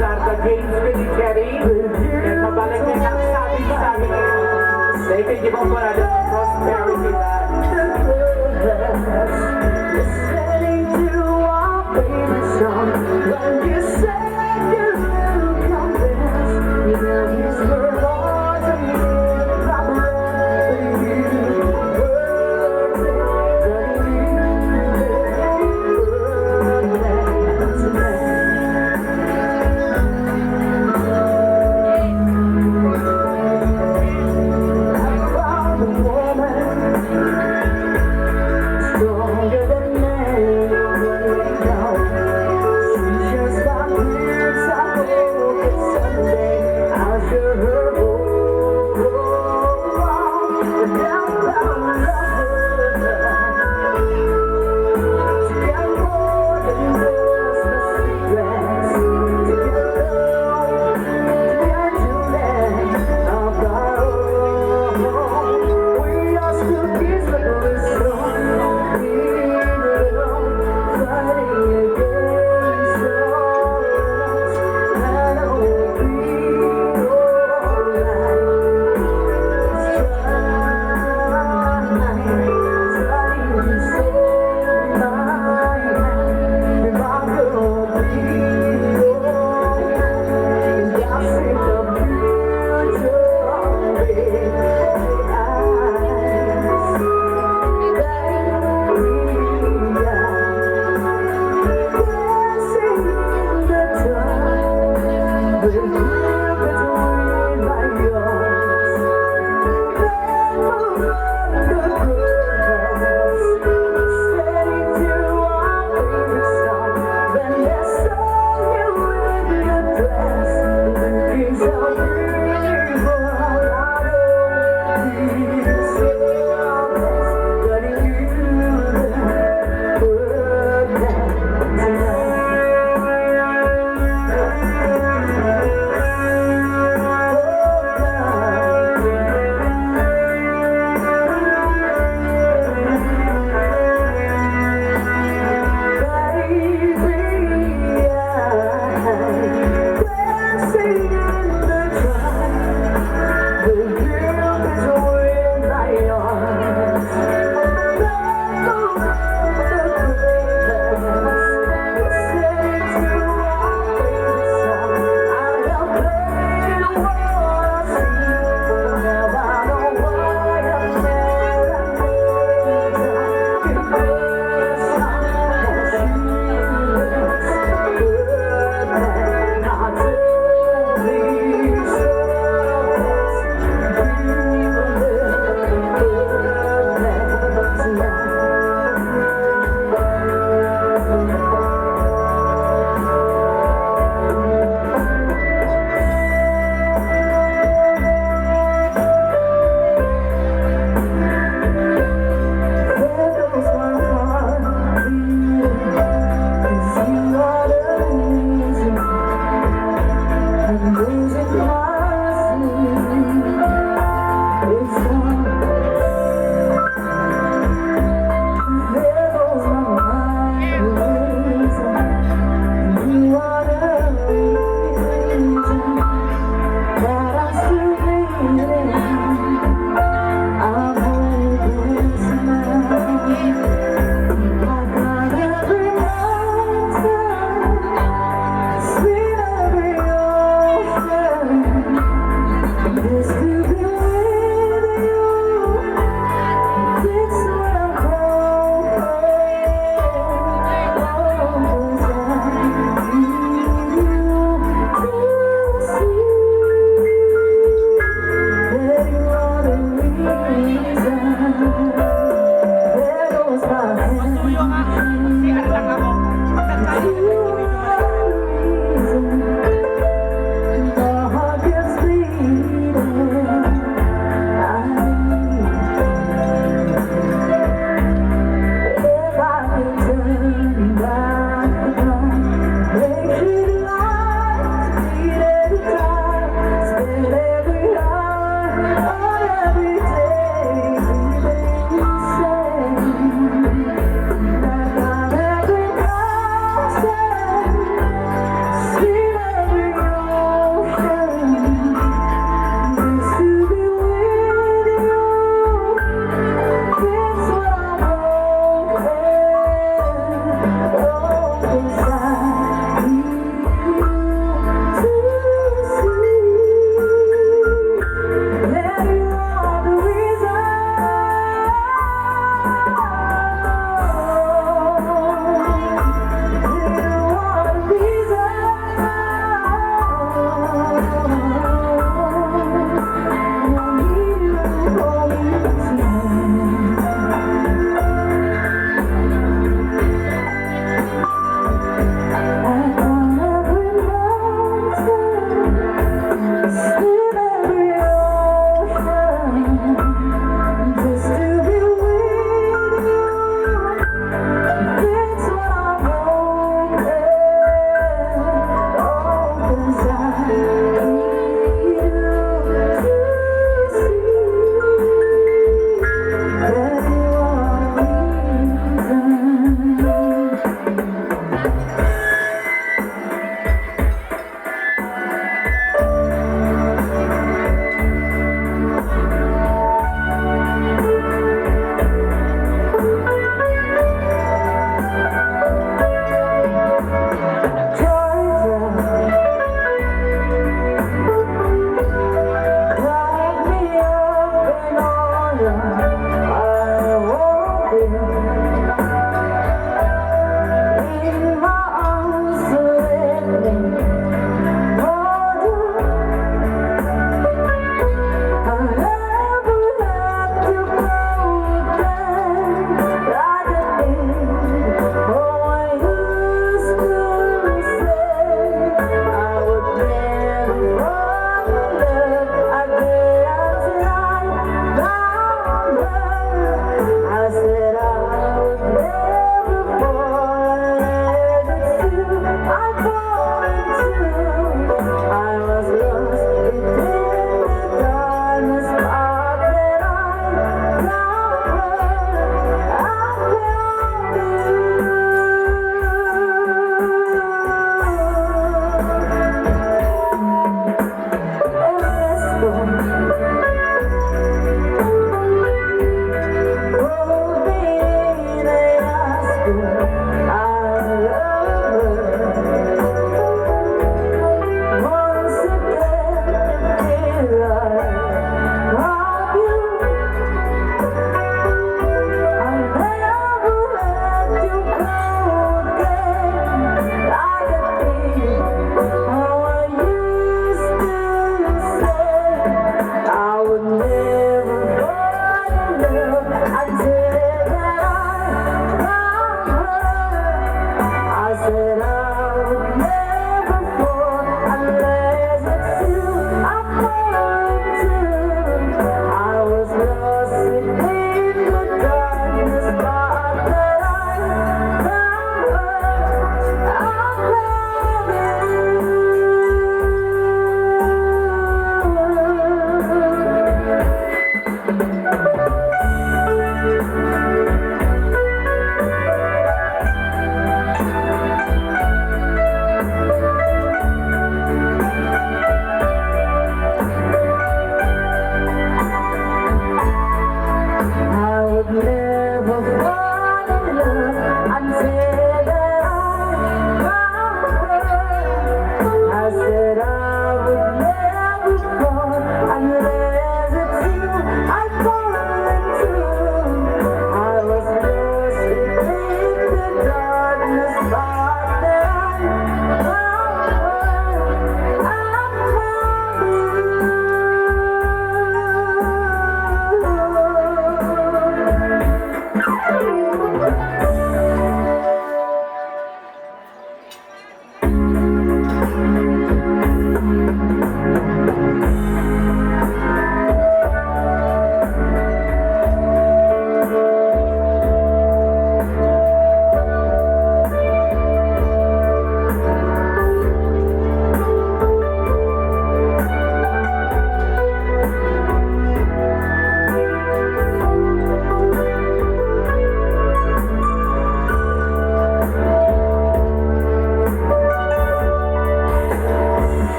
Clarka, James, Billy, Cherry. And mabalik na ang sabi. They can give up for the prosperity that listening to our favorite song. When you say you will come back, you know he's for all to me.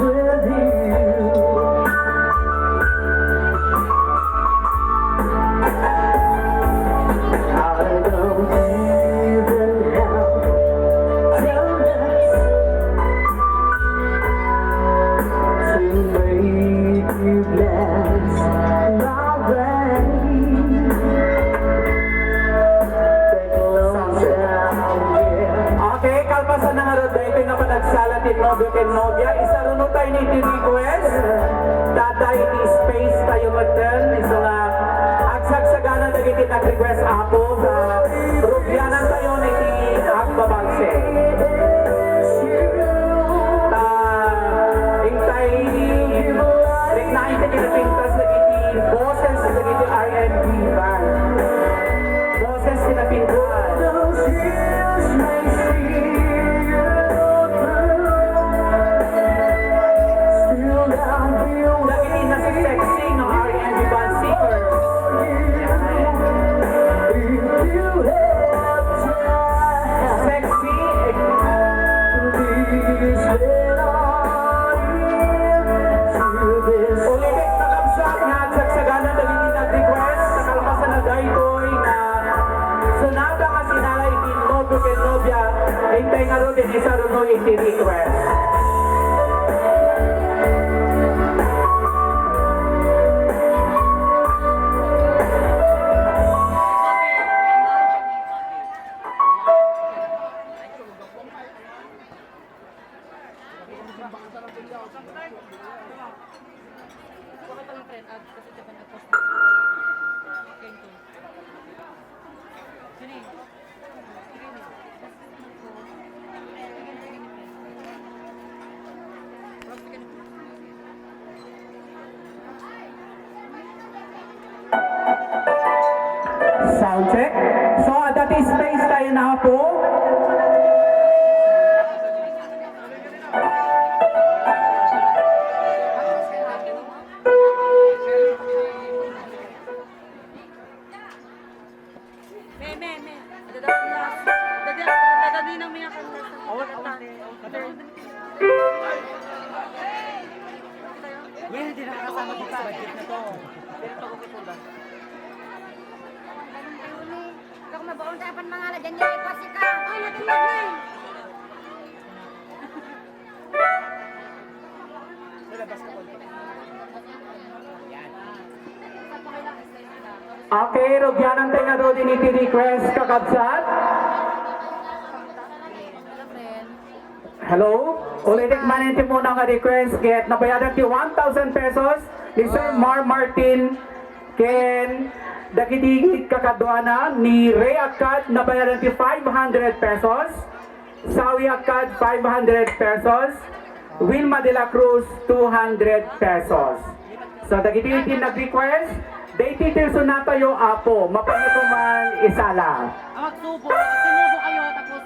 With natin Nobyo kay Nobya. Isa rin tayo ni request. Tatay ni space tayo magtan. Isa nga agsagsagana na giti nag-request ako sa rubyanan tayo ni Akbabagse. Ingtay Rignain ka kinapintas na giti boses na giti R&B band. Boses kinapintas. Nagiging na si Sexy ng R&B band singer. Sexy. Ulitin na kapsat nga at sagsaganan nagiging nag-request sa kalpasan na dayboy na sunada ka sinalay din Nobyo kay Nobya. Hintay nga rin din isa rin iti request. Sound check. So, at that space tayo na po. Well, hindi nakakasama dito sa budget na to. Pero pag-ukipulan. Kung mabaon tayo pan mga ladyan niya, ipasi ka. Ay, natulog na eh. Okay, rugyanan tayo nga doon din request kakabsat. Hello? Ulitin maninti muna nga request. Get nabayaran ti 1,000 pesos. Ni Sir Mar Martin Ken Dakidigit kakadwana ni Ray Akad nabayaran ti 500 pesos. Sawi Akad 500 pesos. Wilma de la Cruz 200 pesos. So Dakidigit nag-request. Dati tirso na tayo apo. Mapano man isala. Ang magsubo. Sinubo kayo tapos.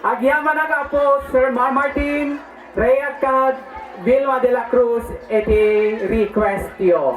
Agyaman na po, Sir Mar Martin, Ray Akad, Vilma de la Cruz, iti request yo.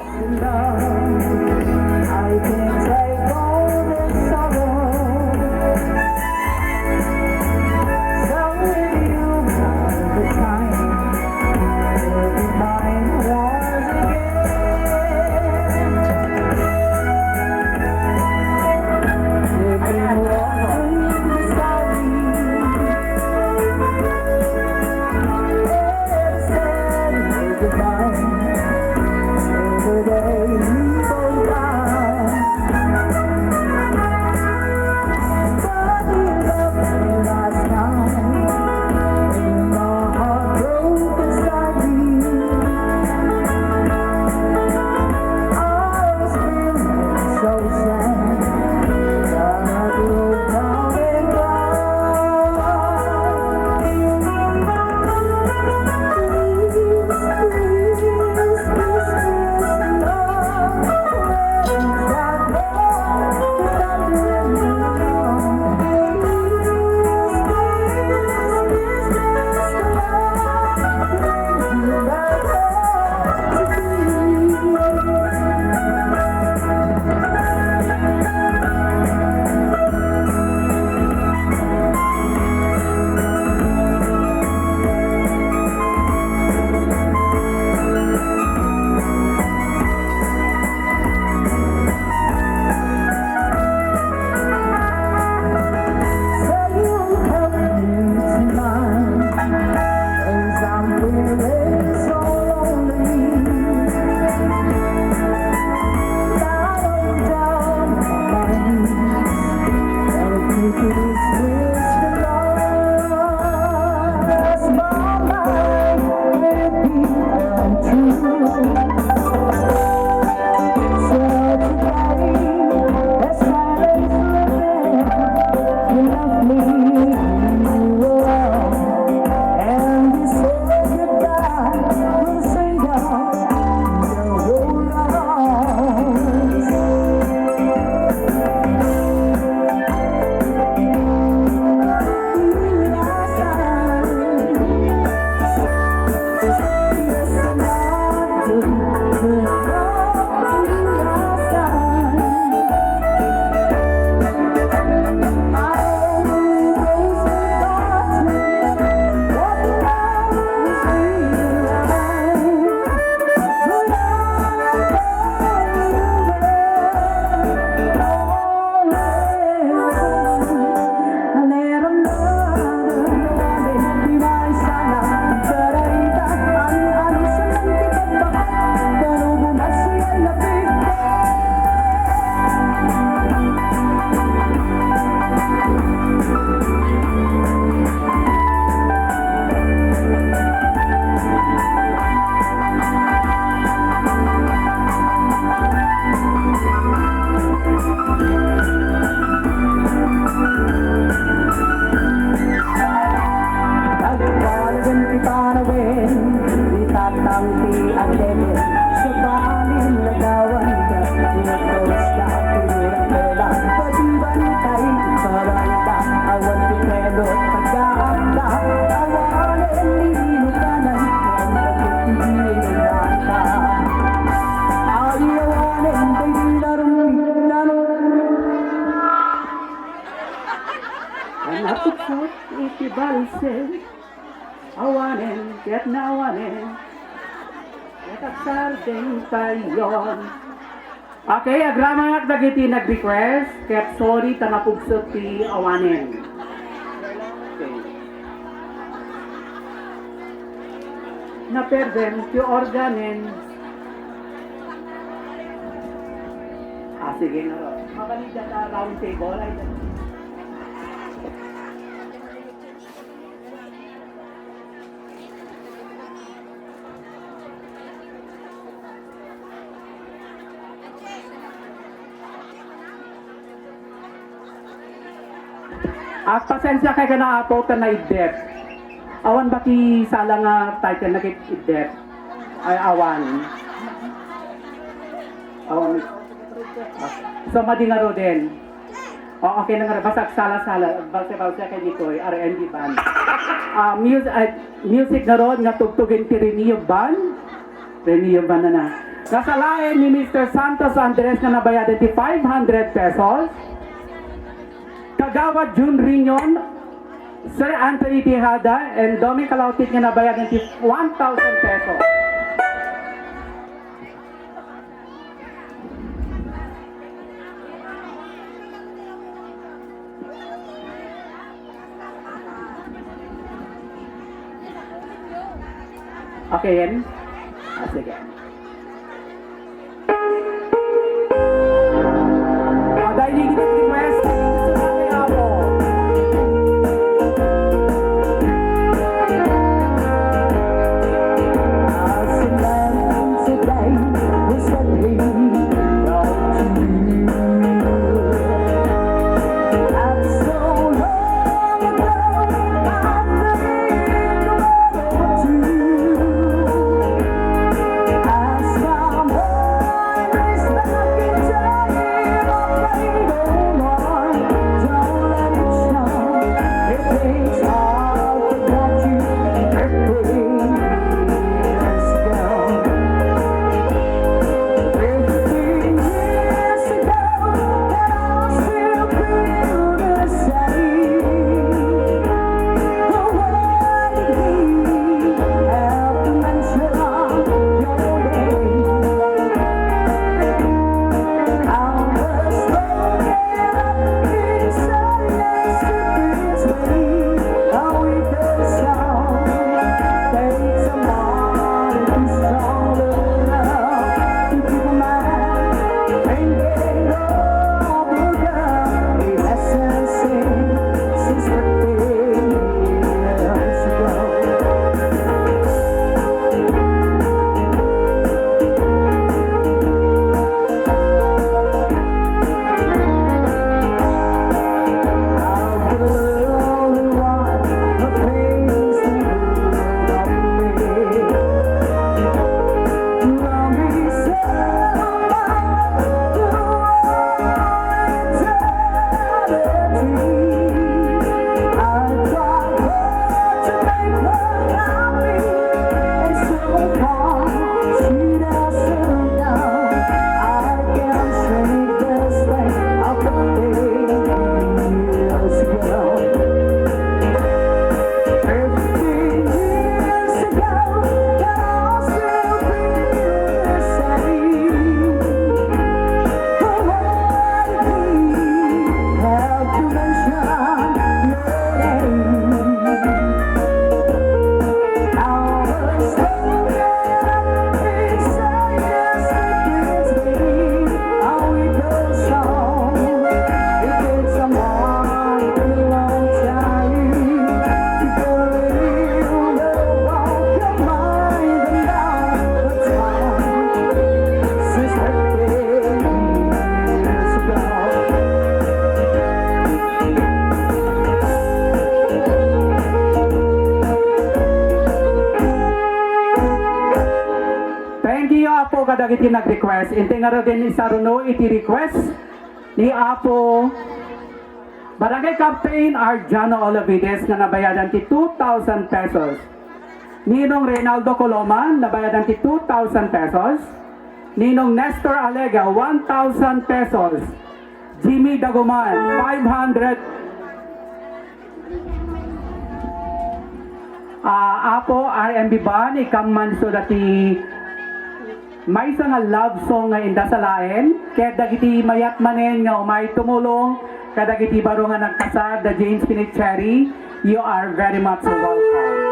Napuksot ikibalse, awanin, ket nawanin, kataksardeng tayon. Okay, agramangat dagiti nag-request, ket sorry ta napuksot ti awanin. Okay. Naperden ti organin. Sige nga. Mabalida ta round table ay at pasensya kay kana ato ta na idep. Awan ba ti sala nga title na kit idep? Ay awan. Awan. So madingaro din. O okay na nga basag sala-sala. Balse-balse kay ditoy R&B band. Music na ron nga tugtugin ti Renio Band. Renio Band na. Nasalain ni Mr. Santos Andres na nabayadan ti 500 pesos. Kagawad June Rignon, Sir Anthony Tejada, and Domi Kalautit nga nabayadan ti 1,000 pesos. Okay, yan? Sige. Dahil hindi request, gusto natin ako. Apo kadagiti nag-request. Inte nga din isaruno iti request ni Apo Barangay Captain Arjano Olavides na nabayadan ti 2,000 pesos. Ninong Reynaldo Coloman nabayadan ti 2,000 pesos. Ninong Nestor Alega 1,000 pesos. Jimmy Daguman 500. Apo RMB Ban, ikam man so dati may nga love song nga indasalain, kaya dagiti mayat manen nga umay tumulong, kaya dagiti baro nga nagkasad, the James Pinit Cherry, you are very much welcome.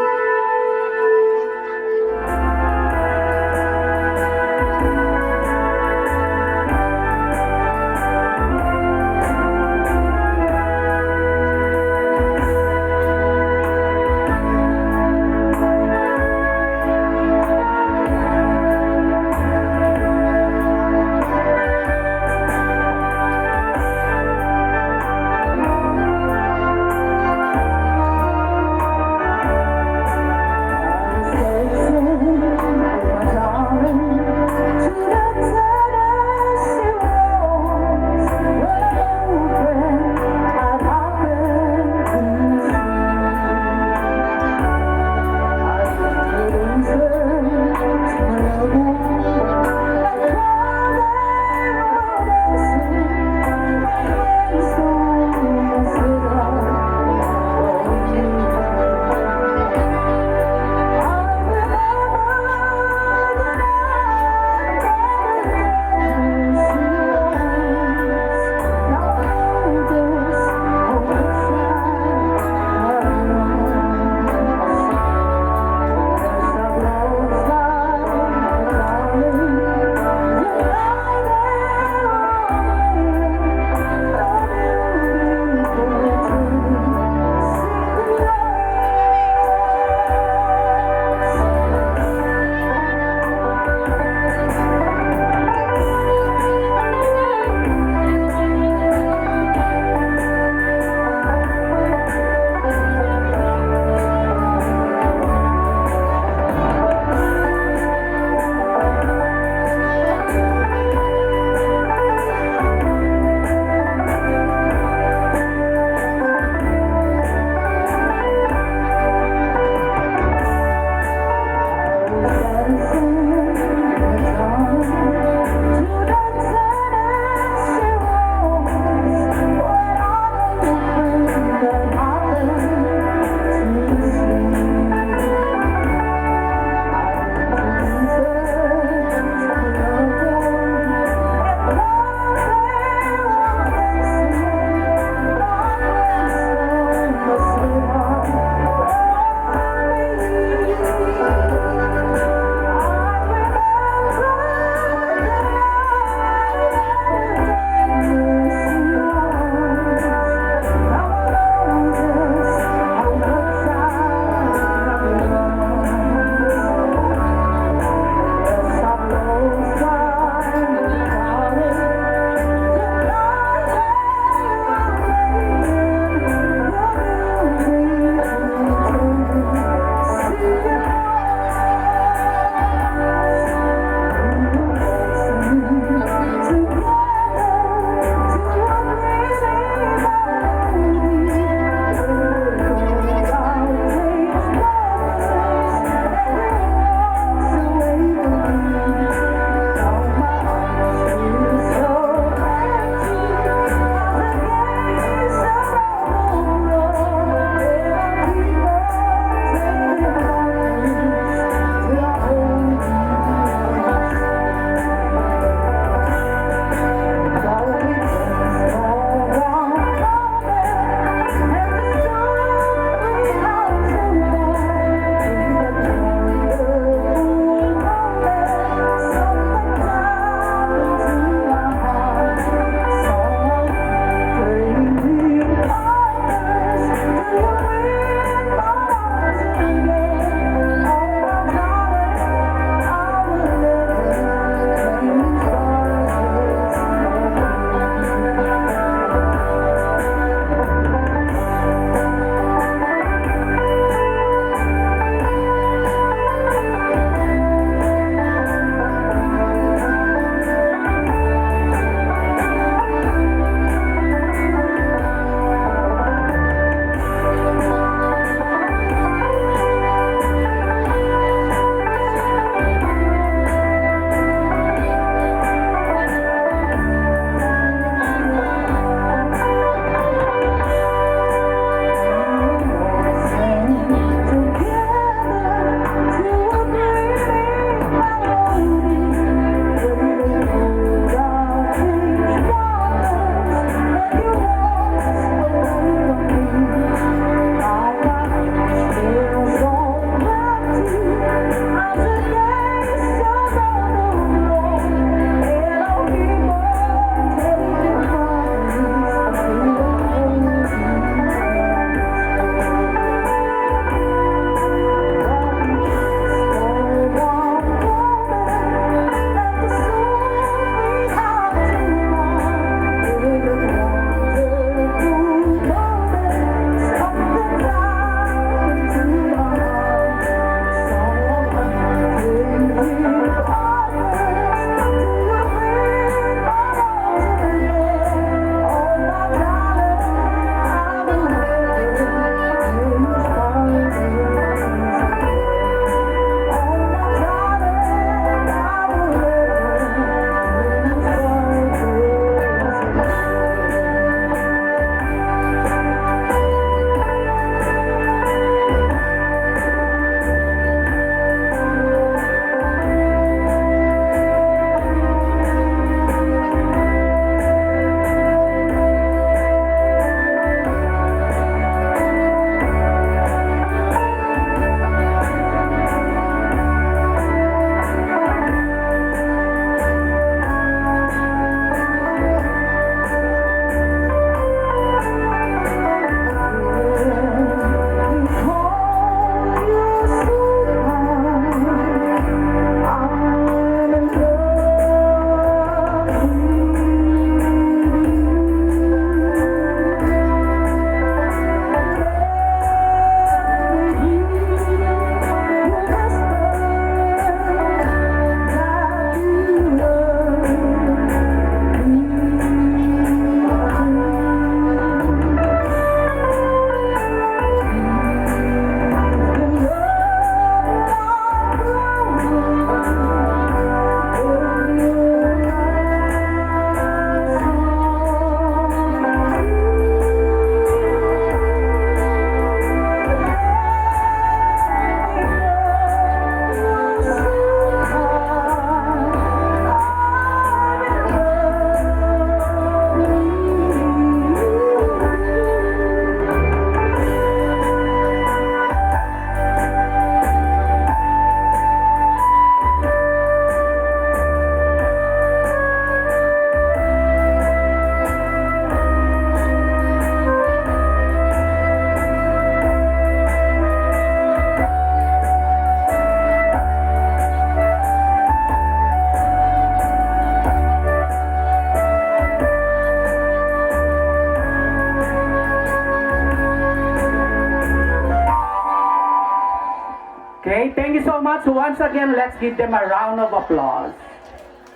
Okay, thank you so much. Once again, let's give them a round of applause.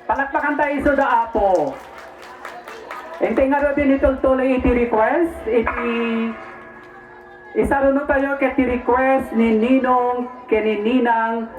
Palakpakan tayo sa Apo. Ente nga rin din itultuloy iti request. Isa rin tayo iti request ni Ninong Kenininang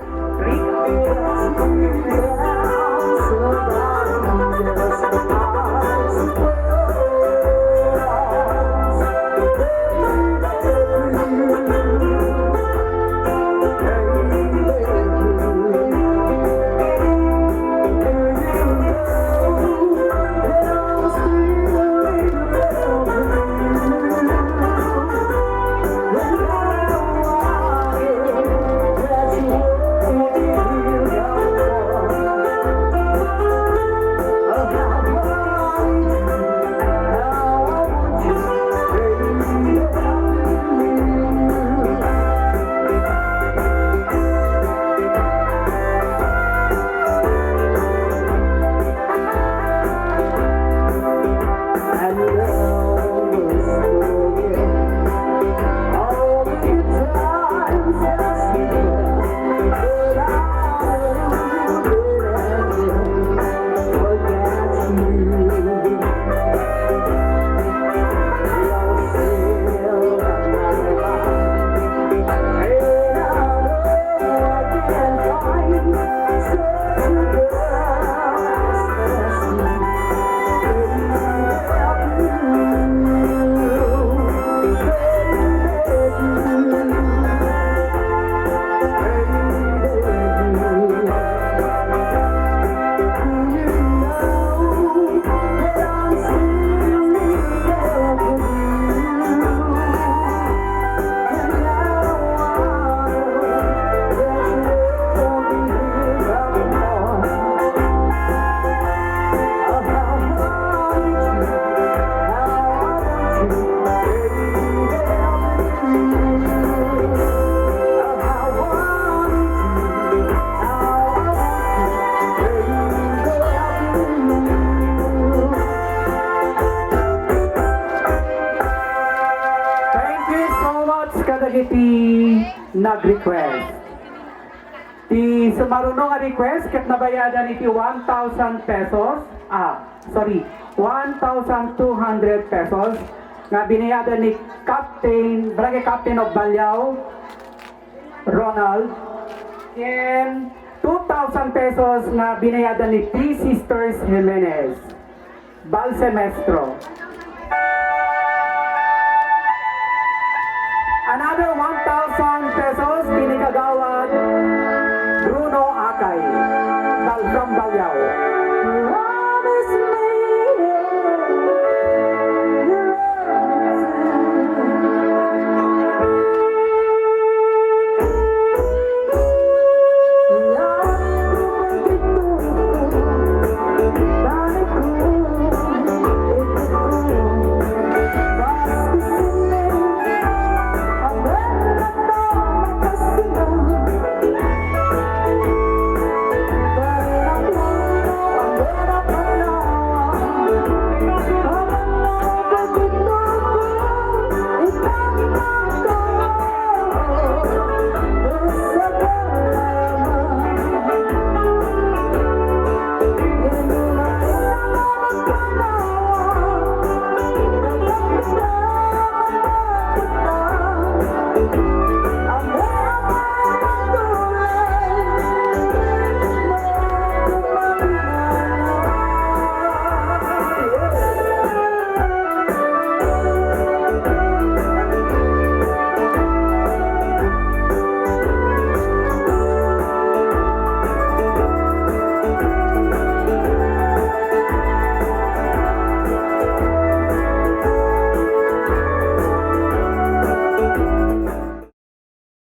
nag-request. Di sumarunong nga request ket nabayadan iti 1,000 pesos. 1,200 pesos nga binayadan ni Barangay Captain of Balyao, Ronald. And 2,000 pesos nga binayadan ni P. Sisters Jimenez, Balsemestro.